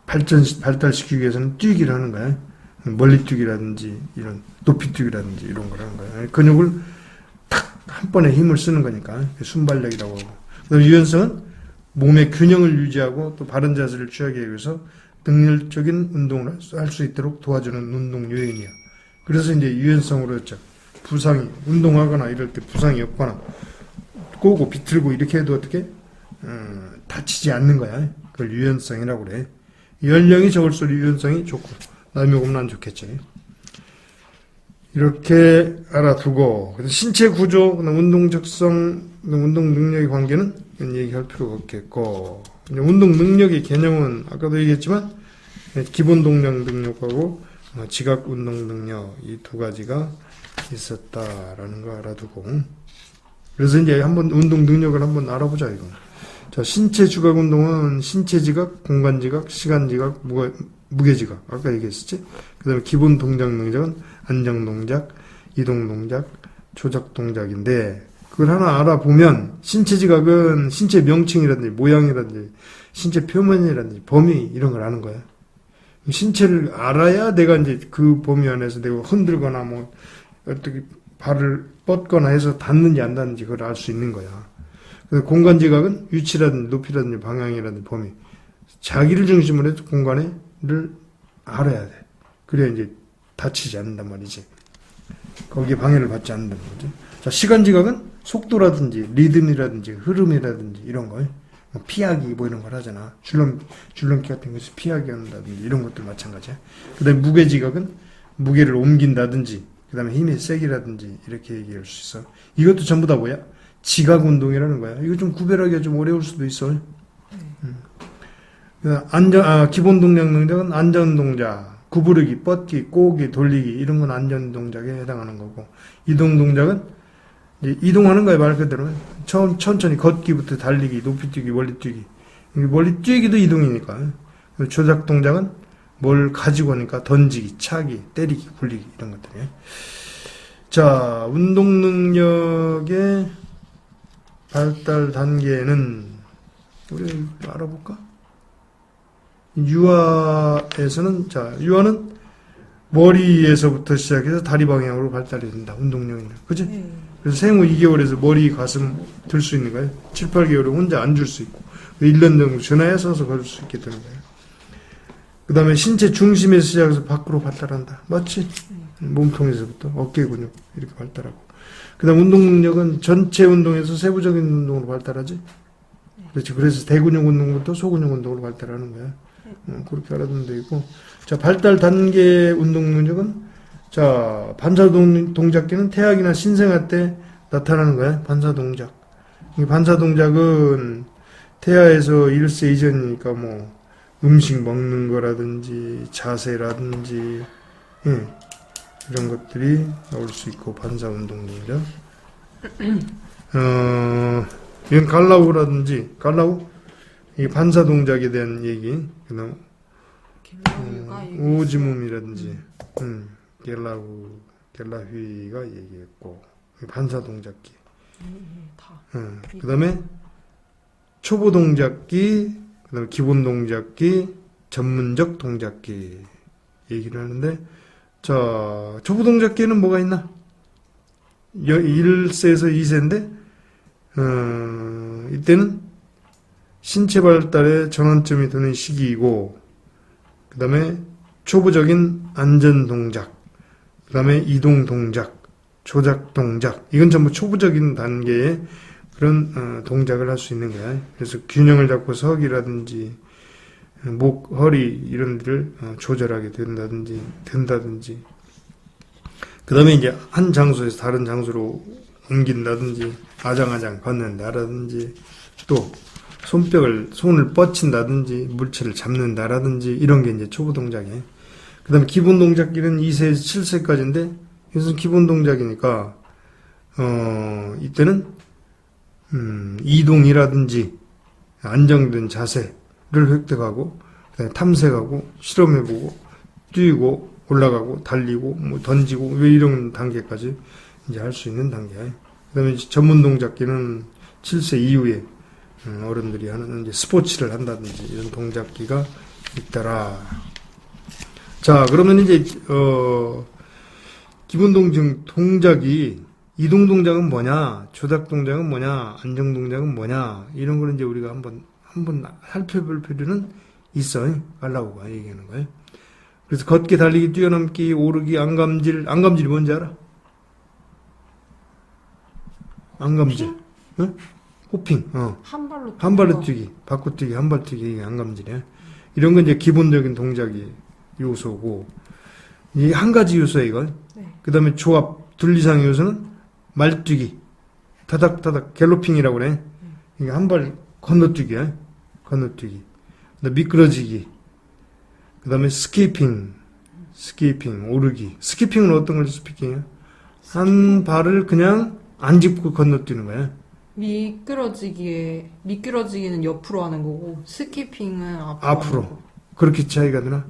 발달시키기 위해서는 뛰기를 하는 거야. 멀리 뛰기라든지, 이런, 높이 뛰기라든지, 이런 걸 하는 거야. 근육을 탁, 한 번에 힘을 쓰는 거니까. 순발력이라고 하고. 그다음에 유연성은 몸의 균형을 유지하고 또 바른 자세를 취하기 위해서 능률적인 운동을 할 수 있도록 도와주는 운동 요인이야. 그래서 이제 유연성으로 했죠. 부상이, 운동하거나 이럴 때 부상이 없거나, 꼬고 비틀고 이렇게 해도 어떻게, 다치지 않는 거야. 그걸 유연성이라고 그래. 연령이 적을수록 유연성이 좋고, 남이 오면 안 좋겠지. 이렇게 알아두고, 그래서 신체 구조, 운동 적성, 운동 능력의 관계는 얘기할 필요가 없겠고, 운동 능력의 개념은 아까도 얘기했지만, 기본 동작 능력하고 지각 운동 능력, 이 두 가지가 있었다라는 거 알아두고, 그래서 이제 한번 운동 능력을 한번 알아보자, 이거. 자, 신체 주각 운동은 신체 지각, 공간 지각, 시간 지각, 무게 지각. 아까 얘기했었지? 그 다음에 기본 동작 능력은 안정 동작, 이동 동작, 조작 동작인데, 그걸 하나 알아보면, 신체 지각은 신체 명칭이라든지, 모양이라든지, 신체 표면이라든지, 범위, 이런 걸 아는 거야. 신체를 알아야 내가 이제 그 범위 안에서 내가 흔들거나 뭐, 어떻게 발을 뻗거나 해서 닿는지 안 닿는지 그걸 알 수 있는 거야. 공간 지각은 위치라든지 높이라든지 방향이라든지 범위. 자기를 중심으로 해서 공간을 알아야 돼. 그래야 이제 다치지 않는단 말이지. 거기에 방해를 받지 않는다는 거죠. 자, 시간 지각은 속도라든지 리듬이라든지 흐름이라든지 이런 거. 피하기 뭐 이런 걸 하잖아. 줄넘기 같은 것이 피하기 한다든지 이런 것들 마찬가지야. 그 다음에 무게 지각은 무게를 옮긴다든지 그 다음에 힘의 세기라든지 이렇게 얘기할 수 있어. 이것도 전부 다 뭐야? 지각 운동이라는 거야. 이거 좀 구별하기가 좀 어려울 수도 있어. 기본 동작 능력은 안전 동작, 구부르기, 뻗기, 꼬기, 돌리기 이런 건 안전 동작에 해당하는 거고, 이동 동작은 이제 이동하는 거야, 말 그대로. 천천히 걷기부터 달리기, 높이 뛰기, 멀리 뛰기. 멀리 뛰기도 이동이니까. 조작 동작은 뭘 가지고 오니까 던지기, 차기, 때리기, 굴리기 이런 것들이에요. 자, 운동 능력의 발달 단계는 우리 알아볼까? 유아에서는, 자, 유아는 머리에서부터 시작해서 다리 방향으로 발달이 된다. 운동력이. 그치? 네. 그래서 생후 2개월에서 머리, 가슴 들 수 있는 거예요. 7, 8개월에 혼자 앉을 수 있고, 1년 정도 전화에 서서 걸을 수 있게 되는 거예요. 그 다음에 신체 중심에서 시작해서 밖으로 발달한다. 맞지? 몸통에서부터 어깨 근육 이렇게 발달하고. 그 다음 운동 능력은 전체 운동에서 세부적인 운동으로 발달하지? 그렇지. 그래서 대근육 운동부터 소근육 운동으로 발달하는 거야. 그렇게 알아두면 되고. 자, 발달 단계 운동 능력은, 자, 반사 동작기는 태아기나 신생아 때 나타나는 거야. 반사 동작. 이 반사 동작은 태아에서 1세 이전이니까 뭐 음식 먹는 거라든지 자세라든지 이런 것들이 나올 수 있고, 반사 운동 능력. 이건 갈라우라든지, 갈라우? 이 반사 동작에 대한 얘기. 그 다음, 오지몸이라든지, 겔라휘가 얘기했고, 반사 동작기. 그 다음에 초보 동작기, 그 다음에 기본 동작기, 전문적 동작기 얘기를 하는데, 자, 초보 동작기에는 뭐가 있나? 1세에서 2세인데, 이때는 신체 발달의 전환점이 되는 시기이고, 그 다음에 초보적인 안전 동작, 그 다음에 이동 동작, 조작 동작, 이건 전부 초보적인 단계의 그런 동작을 할 수 있는 거야. 그래서 균형을 잡고 서기라든지 목, 허리 이런 데를 조절하게 된다든지 그 다음에 이제 한 장소에서 다른 장소로 옮긴다든지 아장아장 걷는다라든지 또 손을 뻗친다든지 물체를 잡는다라든지 이런 게 이제 초보 동작이에요. 그 다음에 기본 동작기는 2세에서 7세까지인데 이것은 기본 동작이니까 이때는 이동이라든지 안정된 자세를 획득하고 그다음에 탐색하고 실험해보고 뛰고 올라가고 달리고 뭐 던지고 왜 이런 단계까지 이제 할 수 있는 단계예요. 그다음에 전문 동작기는 7세 이후에 어른들이 하는 이제 스포츠를 한다든지 이런 동작기가 있더라. 자, 그러면 이제 기본 동작이 이동 동작은 뭐냐, 조작 동작은 뭐냐, 안정 동작은 뭐냐 이런 거는 이제 우리가 한번 살펴볼 필요는 있어. 알라고가 얘기하는 거예요. 그래서 걷기, 달리기, 뛰어넘기, 오르기, 안감질이 뭔지 알아? 안감질. 응? 호핑. 한 발로 뛰기, 바꿔 뛰기, 한 발 뛰기, 이게 안감질이야. 이런 건 이제 기본적인 동작이 요소고, 이 한 가지 요소야, 이건. 네. 그 다음에 조합, 둘 이상의 요소는 말뛰기. 타닥타닥, 갤로핑이라고 그래. 이게 한 발 건너뛰기야. 건너뛰기. 그다음에 미끄러지기. 그 다음에 스키핑, 오르기. 스키핑은 어떤 걸 스피킹이야? 한 발을 그냥 안 짚고 건너뛰는 거야. 미끄러지기는 옆으로 하는 거고, 스키핑은 앞으로. 하는 거. 그렇게 차이가 되나?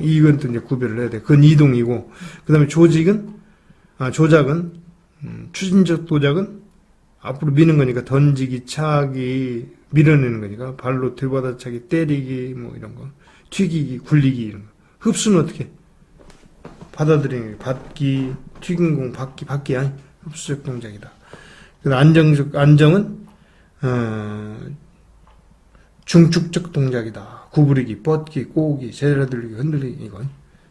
이건 또 이제 구별을 해야 돼. 그건 이동이고. 그 다음에 조작은, 추진적 도작은 앞으로 미는 거니까 던지기, 차기, 밀어내는 거니까 발로 들받아차기, 때리기, 뭐 이런 거. 튀기기, 굴리기, 이런 거. 흡수는 어떻게? 받아들이는 게 받기, 튀긴 공, 받기, 아니, 흡수적 동작이다. 안정은, 중축적 동작이다. 구부리기, 뻗기, 꼬기, 제자리 들리기, 흔들리기, 이거.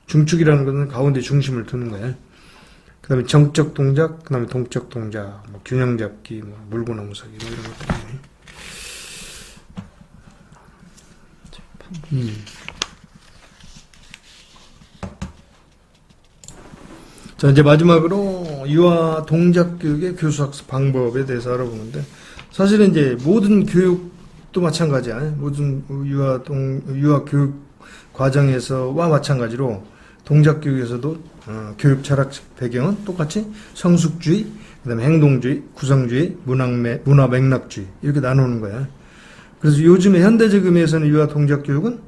중축이라는 것은 가운데 중심을 두는 거야. 그 다음에 정적 동작, 그 다음에 동적 동작, 뭐 균형 잡기, 뭐 물고 나무서기, 뭐 이런 것들이네. 자, 이제 마지막으로 유아 동작 교육의 교수학습 방법에 대해서 알아보는데, 사실은 이제 모든 교육도 마찬가지야. 모든 유아 교육 과정에서와 마찬가지로 동작 교육에서도 교육 철학적 배경은 똑같이 성숙주의, 그다음에 행동주의, 구성주의, 문화 맥락주의 이렇게 나누는 거야. 그래서 요즘에 현대적 의미에서는 유아 동작 교육은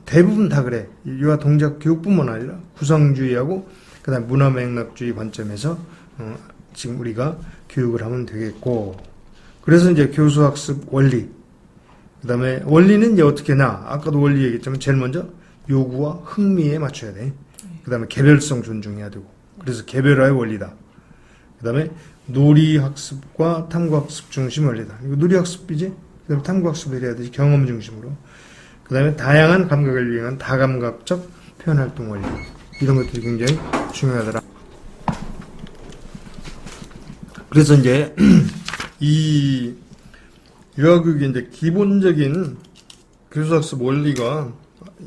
대부분 다 그래. 유아 동작 교육뿐만 아니라 구성주의하고 그다음에 문화 맥락주의 관점에서 지금 우리가 교육을 하면 되겠고, 그래서 이제 교수학습 원리, 그다음에 원리는 이제 어떻게 하냐? 아까도 원리 얘기했지만 제일 먼저 요구와 흥미에 맞춰야 돼. 그다음에 개별성 존중해야 되고, 그래서 개별화의 원리다. 그다음에 놀이학습과 탐구학습 중심 원리다. 이거 놀이학습이지? 그다음에 탐구학습을 해야 되지. 경험 중심으로. 그다음에 다양한 감각을 이용한 다감각적 표현활동 원리. 이런 것들이 굉장히 중요하더라. 그래서 이제 이 유아교육의 이제 기본적인 교수학습 원리가,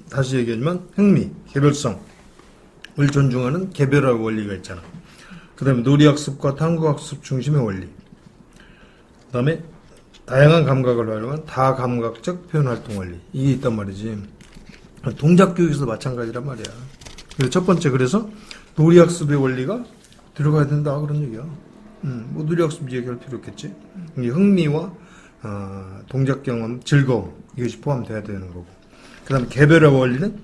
다시 얘기하지만 흥미, 개별성을 존중하는 개별화 원리가 있잖아. 그 다음에 놀이학습과 탐구학습 중심의 원리. 그 다음에 다양한 감각을 활용한 다감각적 표현활동 원리. 이게 있단 말이지. 동작교육에서도 마찬가지란 말이야. 그래서 첫 번째, 그래서 놀이학습의 원리가 들어가야 된다, 그런 얘기야. 뭐 놀이학습 얘기할 필요 없겠지. 이게 흥미와 동작 경험, 즐거움, 이것이 포함돼야 되는 거고. 그 다음에 개별화 원리는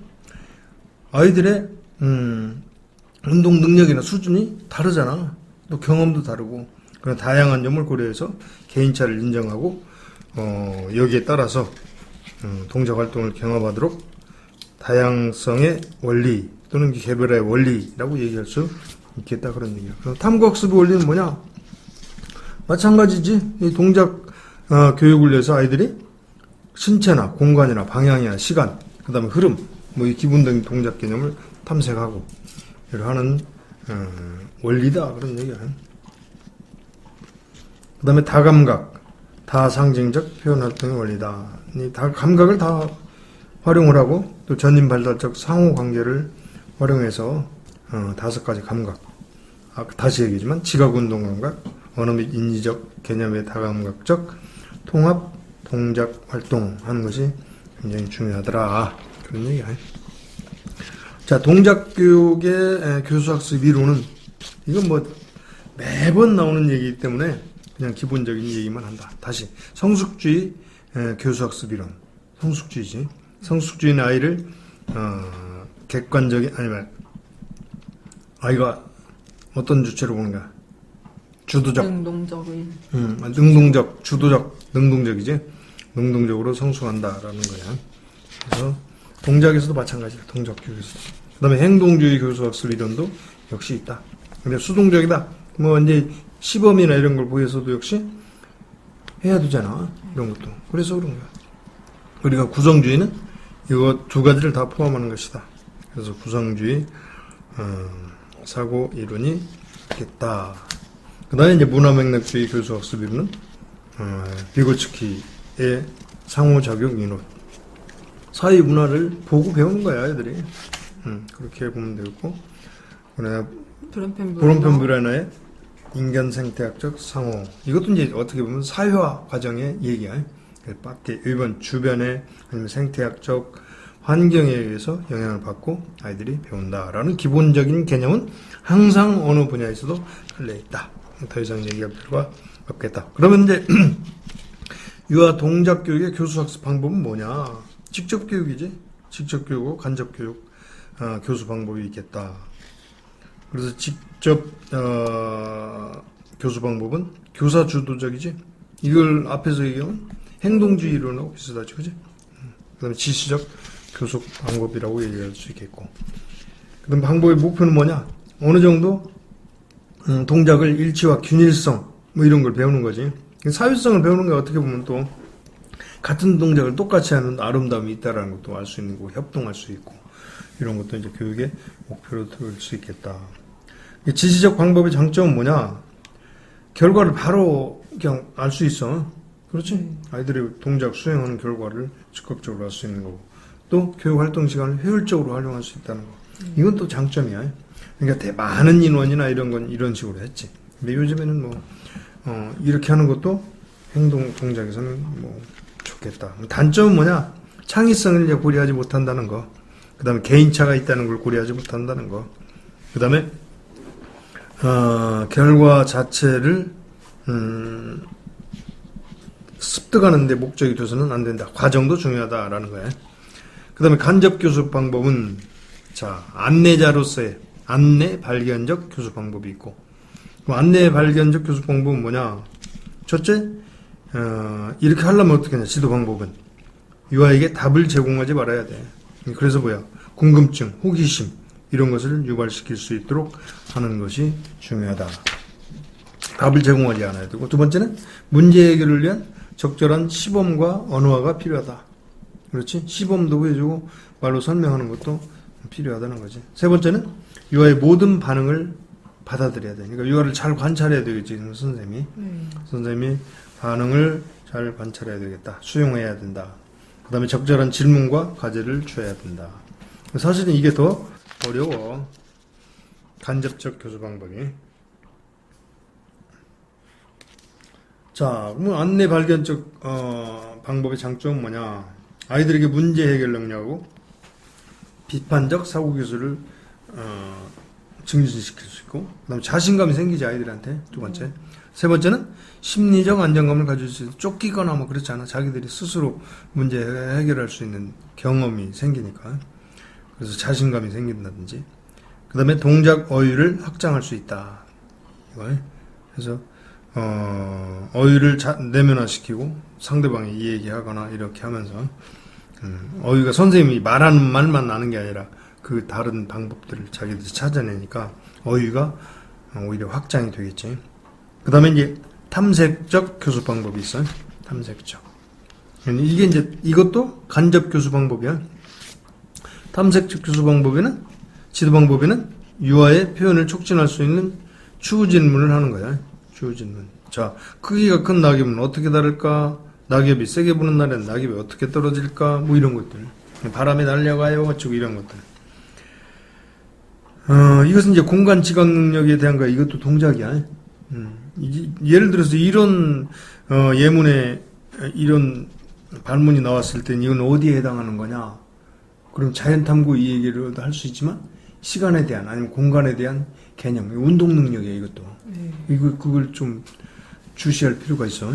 아이들의 운동 능력이나 수준이 다르잖아. 또 경험도 다르고, 그런 다양한 점을 고려해서 개인차를 인정하고 여기에 따라서 동작 활동을 경험하도록 다양성의 원리 또는 개별화의 원리라고 얘기할 수 있겠다, 그런 얘기야. 그럼 탐구학습의 원리는 뭐냐? 마찬가지지. 이 동작 교육을 위해서 아이들이 신체나 공간이나 방향이나 시간, 그 다음에 흐름, 뭐 이 기본적인 동작 개념을 탐색하고 하는 원리다, 그런 얘기야. 그 다음에 다감각, 다상징적 표현활동의 원리다. 이 감각을 다 활용을 하고 또 전인발달적 상호관계를 활용해서 5가지 감각, 다시 얘기하지만 지각운동감각, 언어 및 인지적 개념의 다감각적 통합 동작 활동하는 것이 굉장히 중요하더라, 그런 얘기야. 자, 동작교육의 교수학습 이론은, 이건 뭐 매번 나오는 얘기이기 때문에 그냥 기본적인 얘기만 한다. 다시 성숙주의 교수학습 이론. 성숙주의지. 성숙주의는 아이를 객관적인, 아니면 아이가 어떤 주체로 보는가? 주도적, 능동적인, 능동적, 주도적, 능동적이지. 능동적으로 성숙한다라는 거야. 그래서 동작에서도 마찬가지야. 동작 교육에서. 그 다음에 행동주의 교수학습 이론도 역시 있다. 근데 수동적이다. 뭐 이제 시범이나 이런 걸 보여서도 역시 해야 되잖아. 이런 것도. 그래서 그런 거야. 우리가 구성주의는 이거 2가지를 다 포함하는 것이다. 그래서 구성주의 사고 이론이 있겠다. 그 다음에 이제 문화맥락주의 교수학습 이론은 비고츠키의 상호작용 이론. 사회 문화를 보고 배우는 거야, 애들이. 그렇게 보면 되고, 그다음에 브론펜 브론펜 브레너의 인간 생태학적 상호. 이것도 이제 어떻게 보면 사회화 과정의 얘기야. 밖에 일본 주변의 아니면 생태학적 환경에 의해서 영향을 받고 아이들이 배운다라는 기본적인 개념은 항상 어느 분야에서도 달려있다. 더 이상 얘기할 필요가 없겠다. 그러면 이제 유아 동작 교육의 교수 학습 방법은 뭐냐? 직접 교육이지. 직접 교육과 간접 교육 교수 방법이 있겠다. 그래서 직접 교수 방법은 교사 주도적이지. 이걸 앞에서 얘기하면 행동주의 이론하고 비슷하지, 그지? 그다음에 지시적 교수 방법이라고 얘기할 수 있겠고. 그다음 방법의 목표는 뭐냐? 어느 정도 동작을 일치와 균일성 뭐 이런 걸 배우는 거지. 사회성을 배우는 게 어떻게 보면 또 같은 동작을 똑같이 하는 아름다움이 있다라는 것도 알 수 있는 거고, 협동할 수 있고, 이런 것도 이제 교육의 목표로 들을 수 있겠다. 지시적 방법의 장점은 뭐냐? 결과를 바로 그냥 알 수 있어. 그렇지? 아이들의 동작 수행하는 결과를 즉각적으로 알 수 있는 거고, 또 교육 활동 시간을 효율적으로 활용할 수 있다는 거. 이건 또 장점이야. 그러니까 많은 인원이나 이런 건 이런 식으로 했지. 근데 요즘에는 뭐 이렇게 하는 것도 행동 동작에서는 뭐 좋겠다. 단점은 뭐냐? 창의성을 이제 고려하지 못한다는 거. 그다음에 개인차가 있다는 걸 고려하지 못한다는 거. 그다음에 결과 자체를 습득하는 데 목적이 돼서는 안 된다. 과정도 중요하다라는 거예요. 그다음에 간접 교수 방법은 안내자로서의 안내 발견적 교수 방법이 있고, 안내 발견적 교수 방법은 뭐냐? 첫째, 이렇게 하려면 어떻게 하냐? 지도 방법은 유아에게 답을 제공하지 말아야 돼. 그래서 궁금증, 호기심 이런 것을 유발시킬 수 있도록 하는 것이 중요하다. 답을 제공하지 않아야 되고, 두 번째는 문제 해결을 위한 적절한 시범과 언어화가 필요하다. 그렇지? 시범도 해주고 말로 설명하는 것도 필요하다는 거지. 세 번째는 유아의 모든 반응을 받아들여야 돼. 그러니까 유아를 잘 관찰해야 되겠지, 선생님이 반응을 잘 관찰해야 되겠다. 수용해야 된다. 그 다음에 적절한 질문과 과제를 줘야 된다. 사실은 이게 더 어려워. 간접적 교수 방법이. 그러면 안내 발견적 방법의 장점은 뭐냐? 아이들에게 문제 해결 능력하고 비판적 사고 기술을 증진시킬 수 있고, 그다음에 자신감이 생기지 아이들한테. 두 번째. 세 번째는 심리적 안정감을 가질 수 있어. 쫓기거나 뭐 그렇지 않아. 자기들이 스스로 문제 해결할 수 있는 경험이 생기니까. 그래서 자신감이 생긴다든지. 그다음에 동작 어휘를 확장할 수 있다. 그래서 어휘를 내면화시키고 상대방이 이야기하거나 이렇게 하면서 어휘가 선생님이 말하는 말만 나는 게 아니라 그 다른 방법들을 자기들이 찾아내니까 어휘가 오히려 확장이 되겠지. 그 다음에 이제 탐색적 교수 방법이 있어요. 탐색적. 이게 이제 이것도 간접 교수 방법이야. 탐색적 교수 방법에는 지도 방법에는 유아의 표현을 촉진할 수 있는 추후 질문을 하는 거야. 추후 질문. 크기가 큰 낙엽은 어떻게 다를까? 낙엽이 세게 부는 날에는 낙엽이 어떻게 떨어질까? 뭐 이런 것들. 바람에 날려가요. 어쩌고 이런 것들. 이것은 이제 공간 지각 능력에 대한 거야. 이것도 동작이야. 예를 들어서 이런 예문에 이런 반문이 나왔을 땐 이건 어디에 해당하는 거냐? 그럼 자연탐구 이 얘기를 할 수 있지만 시간에 대한 아니면 공간에 대한 개념, 운동 능력이야 이것도. 그걸 좀 주시할 필요가 있어.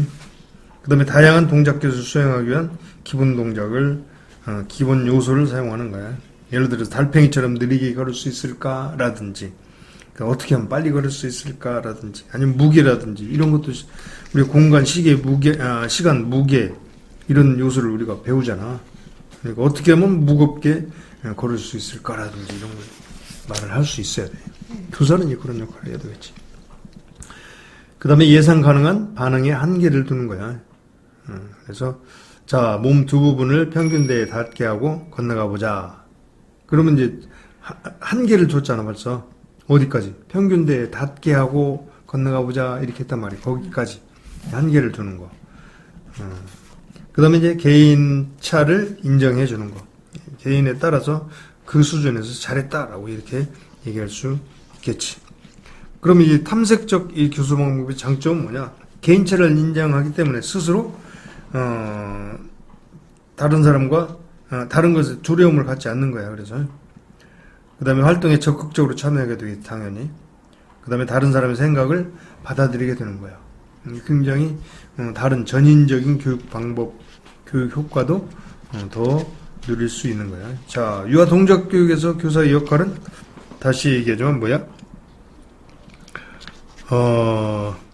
그 다음에 다양한 동작 기술을 수행하기 위한 기본 동작을 기본 요소를 사용하는 거야. 예를 들어서 달팽이처럼 느리게 걸을 수 있을까라든지, 그러니까 어떻게 하면 빨리 걸을 수 있을까라든지, 아니면 무게라든지 이런 것도 우리 공간, 시계, 무게, 시간, 무게 이런 요소를 우리가 배우잖아. 그러니까 어떻게 하면 무겁게 걸을 수 있을까라든지 이런 걸 말을 할 수 있어야 돼. 교사는 그런 역할을 해야 되겠지. 그 다음에 예상 가능한 반응의 한계를 두는 거야. 그래서 몸 두 부분을 평균대에 닿게 하고 건너가 보자. 그러면 이제 한계를 줬잖아 벌써. 어디까지? 평균대에 닿게 하고 건너가 보자 이렇게 했단 말이야. 거기까지 한계를 두는 거. 그 다음에 이제 개인 차를 인정해 주는 거. 개인에 따라서 그 수준에서 잘했다라고 이렇게 얘기할 수 있겠지. 그럼 이 탐색적 이 교수 방법의 장점은 뭐냐? 개인차를 인정하기 때문에 스스로 다른 사람과 다른 것에 두려움을 갖지 않는 거야. 그래서 그 다음에 활동에 적극적으로 참여하게 되겠지, 당연히. 그 다음에 다른 사람의 생각을 받아들이게 되는 거야. 굉장히 다른 전인적인 교육 방법, 교육 효과도 더 누릴 수 있는 거야. 자, 유아 동작 교육에서 교사의 역할은 다시 얘기하지만 뭐야?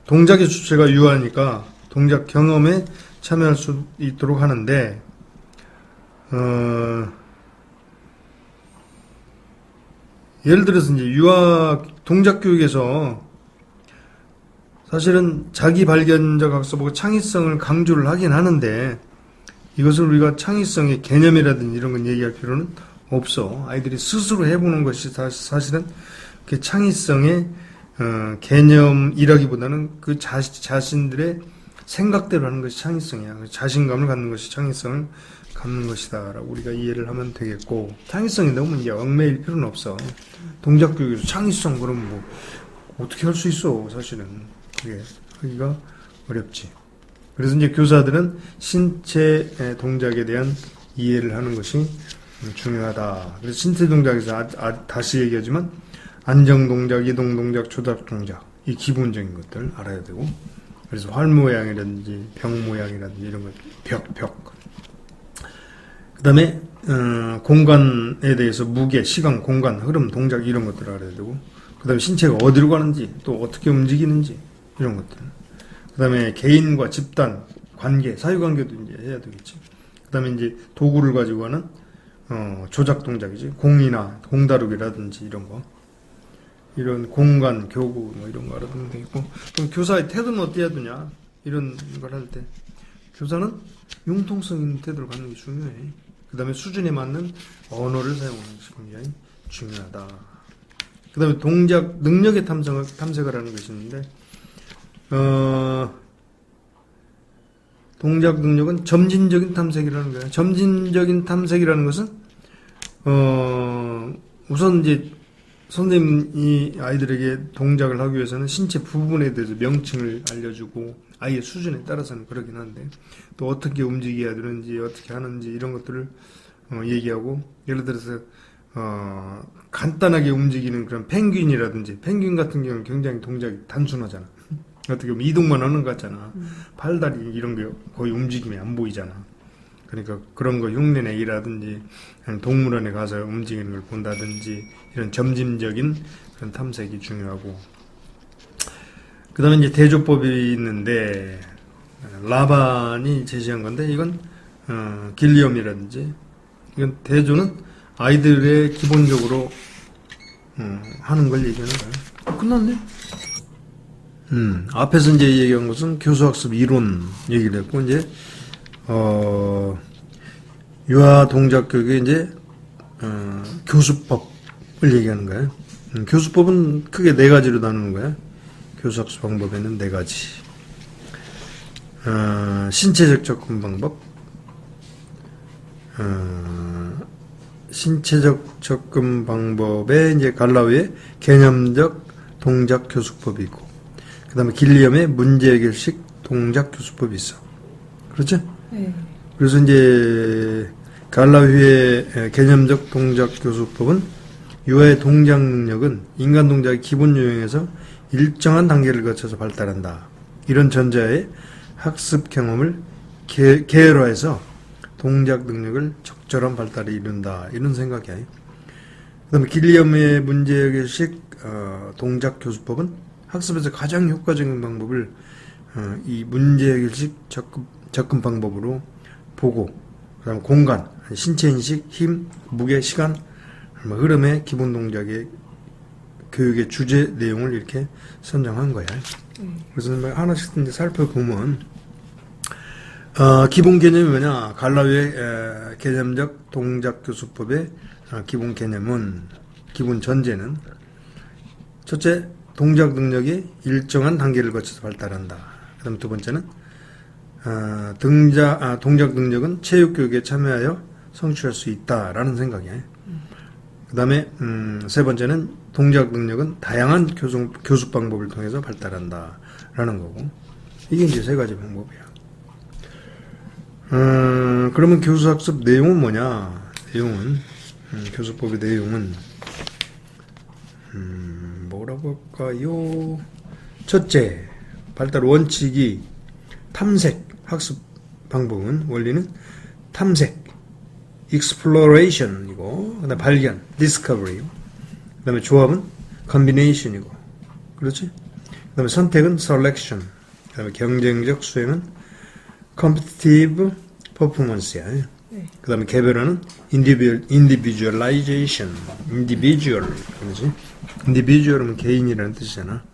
동작의 주체가 유아니까 동작 경험에 참여할 수 있도록 하는데, 예를 들어서 이제 유아 동작 교육에서 사실은 자기 발견적 학습하고 창의성을 강조를 하긴 하는데, 이것을 우리가 창의성의 개념이라든지 이런 건 얘기할 필요는 없어. 아이들이 스스로 해보는 것이 사실은 그 창의성의 개념이라기보다는 그 자신들의 생각대로 하는 것이 창의성이야. 자신감을 갖는 것이 창의성을 갖는 것이다 라고 우리가 이해를 하면 되겠고, 창의성이 너무 이제 얽매일 필요는 없어. 동작 교육에서 창의성 그러면 뭐 어떻게 할 수 있어. 사실은 그게 하기가 어렵지. 그래서 이제 교사들은 신체 동작에 대한 이해를 하는 것이 중요하다. 그래서 신체 동작에서 다시 얘기하지만 안정 동작, 이동 동작, 조작 동작, 이 기본적인 것들 알아야 되고, 그래서 활 모양이라든지 벽 모양이라든지 이런 것, 벽. 그 다음에 공간에 대해서 무게, 시간, 공간, 흐름, 동작 이런 것들을 알아야 되고, 그 다음에 신체가 어디로 가는지, 또 어떻게 움직이는지 이런 것들. 그 다음에 개인과 집단, 관계, 사유관계도 이제 해야 되겠지. 그 다음에 이제 도구를 가지고 하는 조작 동작이지. 공이나 공다루기라든지 이런 거. 이런 공간, 교구 뭐 이런 거 알아두면 되겠고. 그럼 교사의 태도는 어때야 되냐? 이런 걸 할 때 교사는 융통성 있는 태도를 갖는 게 중요해. 그 다음에 수준에 맞는 언어를 사용하는 것이 굉장히 중요하다. 그 다음에 동작 능력의 탐색을 하는 것이 있는데, 동작 능력은 점진적인 탐색이라는 거예요. 점진적인 탐색이라는 것은 우선 이제 선생님이 아이들에게 동작을 하기 위해서는 신체 부분에 대해서 명칭을 알려주고 아이의 수준에 따라서는 그러긴 한데, 또 어떻게 움직여야 되는지 어떻게 하는지 이런 것들을 얘기하고, 예를 들어서 간단하게 움직이는 그런 펭귄이라든지, 펭귄 같은 경우는 굉장히 동작이 단순하잖아. 어떻게 보면 이동만 하는 것 같잖아. 팔다리 이런 게 거의 움직임이 안 보이잖아. 그러니까 그런 거 흉내내기라든지 동물원에 가서 움직이는 걸 본다든지 이런 점진적인 그런 탐색이 중요하고, 그 다음에 이제 대조법이 있는데, 라반이 제시한 건데, 이건 길리엄이라든지, 이건 대조는 아이들의 기본적으로 하는 걸 얘기하는 거야. 끝났네. 앞에서 이제 얘기한 것은 교수학습 이론 얘기를 했고, 이제 유아 동작 교육의 이제 교수법을 얘기하는 거예요. 교수법은 크게 4가지로 나누는 거예요. 교수학습 방법에는 4가지. 신체적 접근 방법, 신체적 접근 방법에 이제 갈라위의 개념적 동작 교수법이 있고, 그 다음에 길리엄의 문제 해결식 동작 교수법이 있어. 그렇죠? 네. 그래서 이제 갈라위의 개념적 동작 교수법은 유아의 동작 능력은 인간 동작의 기본 요령에서 일정한 단계를 거쳐서 발달한다. 이런 전자의 학습 경험을 계열화해서 동작 능력을 적절한 발달에 이룬다. 이런 생각이야. 그 다음에 길리엄의 문제 해결식 동작 교수법은 학습에서 가장 효과적인 방법을 이 문제 해결식 접근 방법으로 보고, 그 다음 공간, 신체 인식, 힘, 무게, 시간, 흐름의 기본 동작의 교육의 주제 내용을 이렇게 선정한 거야. 그래서 하나씩 이제 살펴보면, 기본 개념이 뭐냐? 갈라위의 개념적 동작 교수법의 기본 개념은, 기본 전제는, 첫째, 동작 능력이 일정한 단계를 거쳐서 발달한다. 그 다음 두 번째는, 동작 능력은 체육교육에 참여하여 성취할 수 있다라는 생각이에요. 그 다음에 세 번째는 동작 능력은 다양한 교습 방법을 통해서 발달한다 라는 거고, 이게 이제 세 가지 방법이야. 그러면 교수학습 내용은 뭐냐? 내용은 교수법의 내용은 뭐라고 할까요? 첫째, 발달 원칙이 탐색, 학습 방법은 원리는 탐색, exploration이고, 그다음 발견, discovery, 그다음에 조합은 combination이고, 그렇지? 그다음에 선택은 selection, 그다음에 경쟁적 수행은 competitive performance야. 네. 그다음에 개별화는 individualization, individual, 그렇지? individual은 개인이라는 뜻이잖아.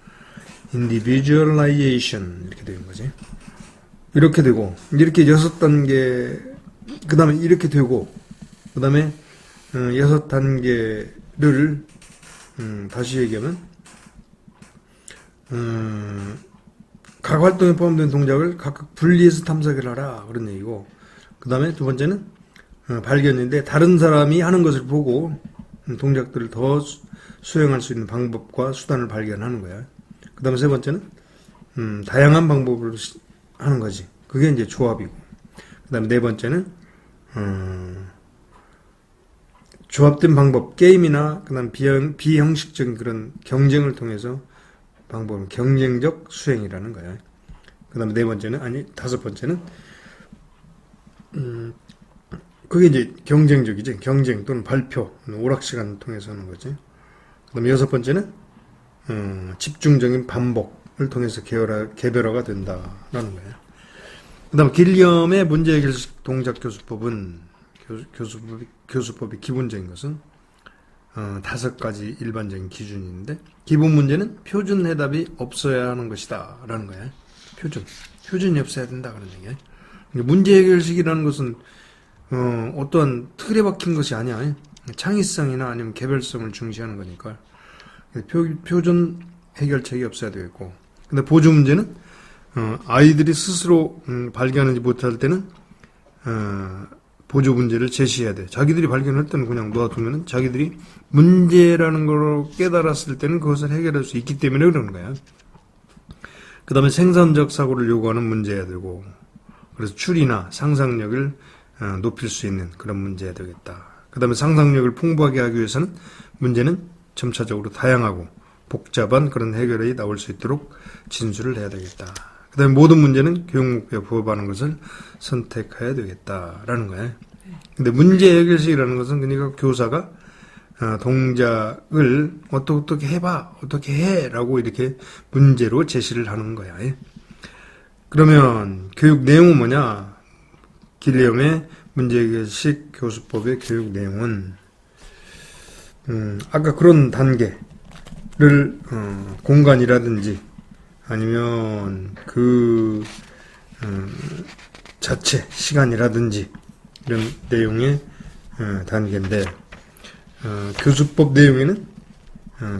individualization 이렇게 되는 거지. 이렇게 되고, 이렇게 6단계, 그 다음에 이렇게 되고, 그 다음에 6단계를 다시 얘기하면 각 활동에 포함된 동작을 각각 분리해서 탐색을 하라 그런 얘기고, 그 다음에 두 번째는 발견인데 다른 사람이 하는 것을 보고 동작들을 더 수행할 수 있는 방법과 수단을 발견하는 거야. 그 다음에 세 번째는 다양한 방법을 하는 거지. 그게 이제 조합이고, 그 다음에 네 번째는 조합된 방법, 게임이나 그 다음 비형식적인 그런 경쟁을 통해서 방법은 경쟁적 수행이라는 거야. 그 다음에 네 번째는, 다섯 번째는 그게 이제 경쟁적이지. 경쟁 또는 발표, 오락시간을 통해서 하는 거지. 그 다음에 여섯 번째는 집중적인 반복을 통해서 개별화가 된다라는 거야. 그 다음에 길리엄의 문제 해결식 동작 교수법은 교수법의 기본적인 것은 5가지 일반적인 기준이 있는데, 기본 문제는 표준 해답이 없어야 하는 것이다 라는 거야. 표준이 없어야 된다 그런 얘기야. 문제 해결식이라는 것은 어떠한 틀에 박힌 것이 아니야. 창의성이나 아니면 개별성을 중시하는 거니까 표준 해결책이 없어야 되겠고, 근데 보조 문제는 아이들이 스스로 발견하지 못할 때는 보조 문제를 제시해야 돼. 자기들이 발견할 때는 그냥 놓아두면은 자기들이 문제라는 걸 깨달았을 때는 그것을 해결할 수 있기 때문에 그러는 거야. 그 다음에 생산적 사고를 요구하는 문제여야 되고, 그래서 추리나 상상력을 높일 수 있는 그런 문제여야 되겠다. 그 다음에 상상력을 풍부하게 하기 위해서는 문제는 점차적으로 다양하고 복잡한 그런 해결이 나올 수 있도록 진술을 해야 되겠다. 그 다음에 모든 문제는 교육 목표에 부합하는 것을 선택해야 되겠다라는 거예요. 근데 문제 해결식이라는 것은 그러니까 교사가 동작을 어떻게 해봐, 어떻게 해 라고 이렇게 문제로 제시를 하는 거야. 그러면 교육 내용은 뭐냐? 길리엄의 문제 해결식 교수법의 교육 내용은 아까 그런 단계를 공간이라든지 아니면 그 자체 시간이라든지 이런 내용의 단계인데, 교수법 내용에는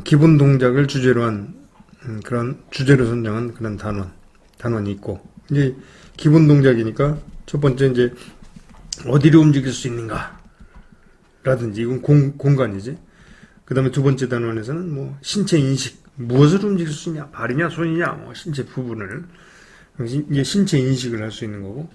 기본 동작을 주제로 한 그런 주제로 선정한 그런 단원이 있고, 이제 기본 동작이니까 첫 번째 이제 어디로 움직일 수 있는가 라든지, 이건 공간이지. 그 다음에 두 번째 단원에서는 뭐 신체 인식, 무엇을 움직일 수 있냐, 발이냐 손이냐, 뭐 신체 부분을 이제 신체 인식을 할 수 있는 거고,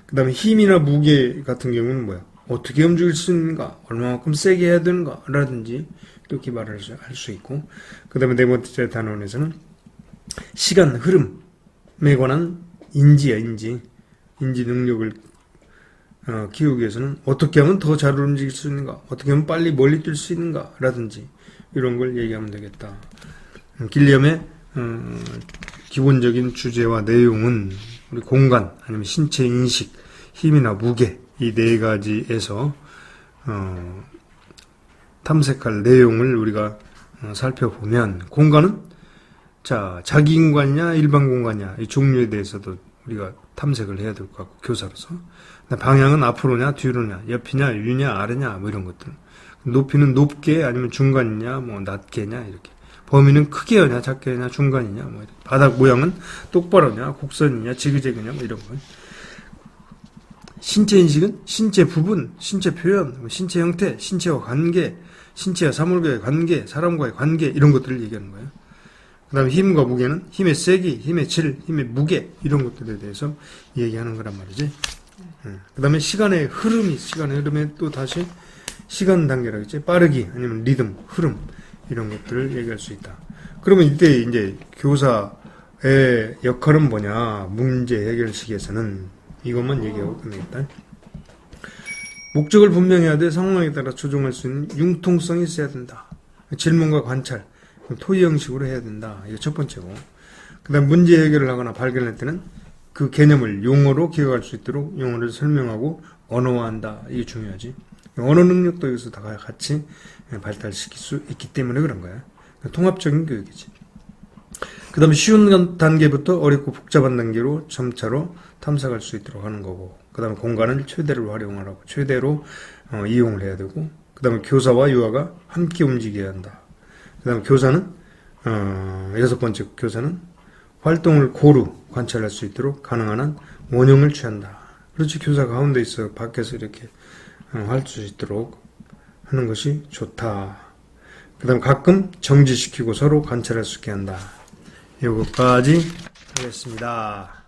그 다음에 힘이나 무게 같은 경우는 뭐야, 어떻게 움직일 수 있는가, 얼마만큼 세게 해야 되는가 라든지 이렇게 말을 할 수 있고, 그 다음에 네 번째 단원에서는 시간 흐름에 관한 인지야. 인지 능력을 키우기 위해서는 어떻게 하면 더 잘 움직일 수 있는가, 어떻게 하면 빨리 멀리 뛸 수 있는가 라든지 이런 걸 얘기하면 되겠다. 길리엄의 기본적인 주제와 내용은 우리 공간, 아니면 신체 인식, 힘이나 무게, 이 네 가지에서 탐색할 내용을 우리가 살펴보면, 공간은 자기 공간이냐 일반 공간이냐 이 종류에 대해서도 우리가 탐색을 해야 될 것 같고, 교사로서. 방향은 앞으로냐 뒤로냐, 옆이냐 위냐 아래냐 뭐 이런 것들. 높이는 높게 아니면 중간이냐 뭐 낮게냐 이렇게. 범위는 크게 하냐 작게 하냐 중간이냐 뭐 이렇게. 바닥 모양은 똑바로냐 곡선이냐 지그재그냐 뭐 이런 거. 신체 인식은 신체 부분, 신체 표현, 신체 형태, 신체와 관계, 신체와 사물과의 관계, 사람과의 관계 이런 것들을 얘기하는 거예요. 그 다음에 힘과 무게는 힘의 세기, 힘의 질, 힘의 무게 이런 것들에 대해서 얘기하는 거란 말이지. 그 다음에 시간의 흐름에 또 다시 시간 단계라고 했지. 빠르기 아니면 리듬, 흐름 이런 것들을 얘기할 수 있다. 그러면 이때 이제 교사의 역할은 뭐냐? 문제 해결식에서는 이것만 얘기하고 끝내겠다. 목적을 분명해야 돼. 상황에 따라 조정할 수 있는 융통성이 있어야 된다. 질문과 관찰, 토의 형식으로 해야 된다. 이게 첫 번째고. 그 다음 문제 해결을 하거나 발견할 때는 그 개념을 용어로 기억할 수 있도록 용어를 설명하고 언어화한다. 이게 중요하지. 언어 능력도 여기서 다 같이 발달시킬 수 있기 때문에 그런 거야. 통합적인 교육이지. 그 다음에 쉬운 단계부터 어렵고 복잡한 단계로 점차로 탐색할 수 있도록 하는 거고, 그 다음에 공간을 최대로 활용하라고, 최대로 이용을 해야 되고, 그 다음에 교사와 유아가 함께 움직여야 한다. 그 다음에 교사는, 여섯 번째 교사는 활동을 고루 관찰할 수 있도록 가능한 한 원형을 취한다. 그렇지, 교사 가운데 있어 밖에서 이렇게 할 수 있도록 하는 것이 좋다. 그 다음에 가끔 정지시키고 서로 관찰할 수 있게 한다. 이것까지 하겠습니다.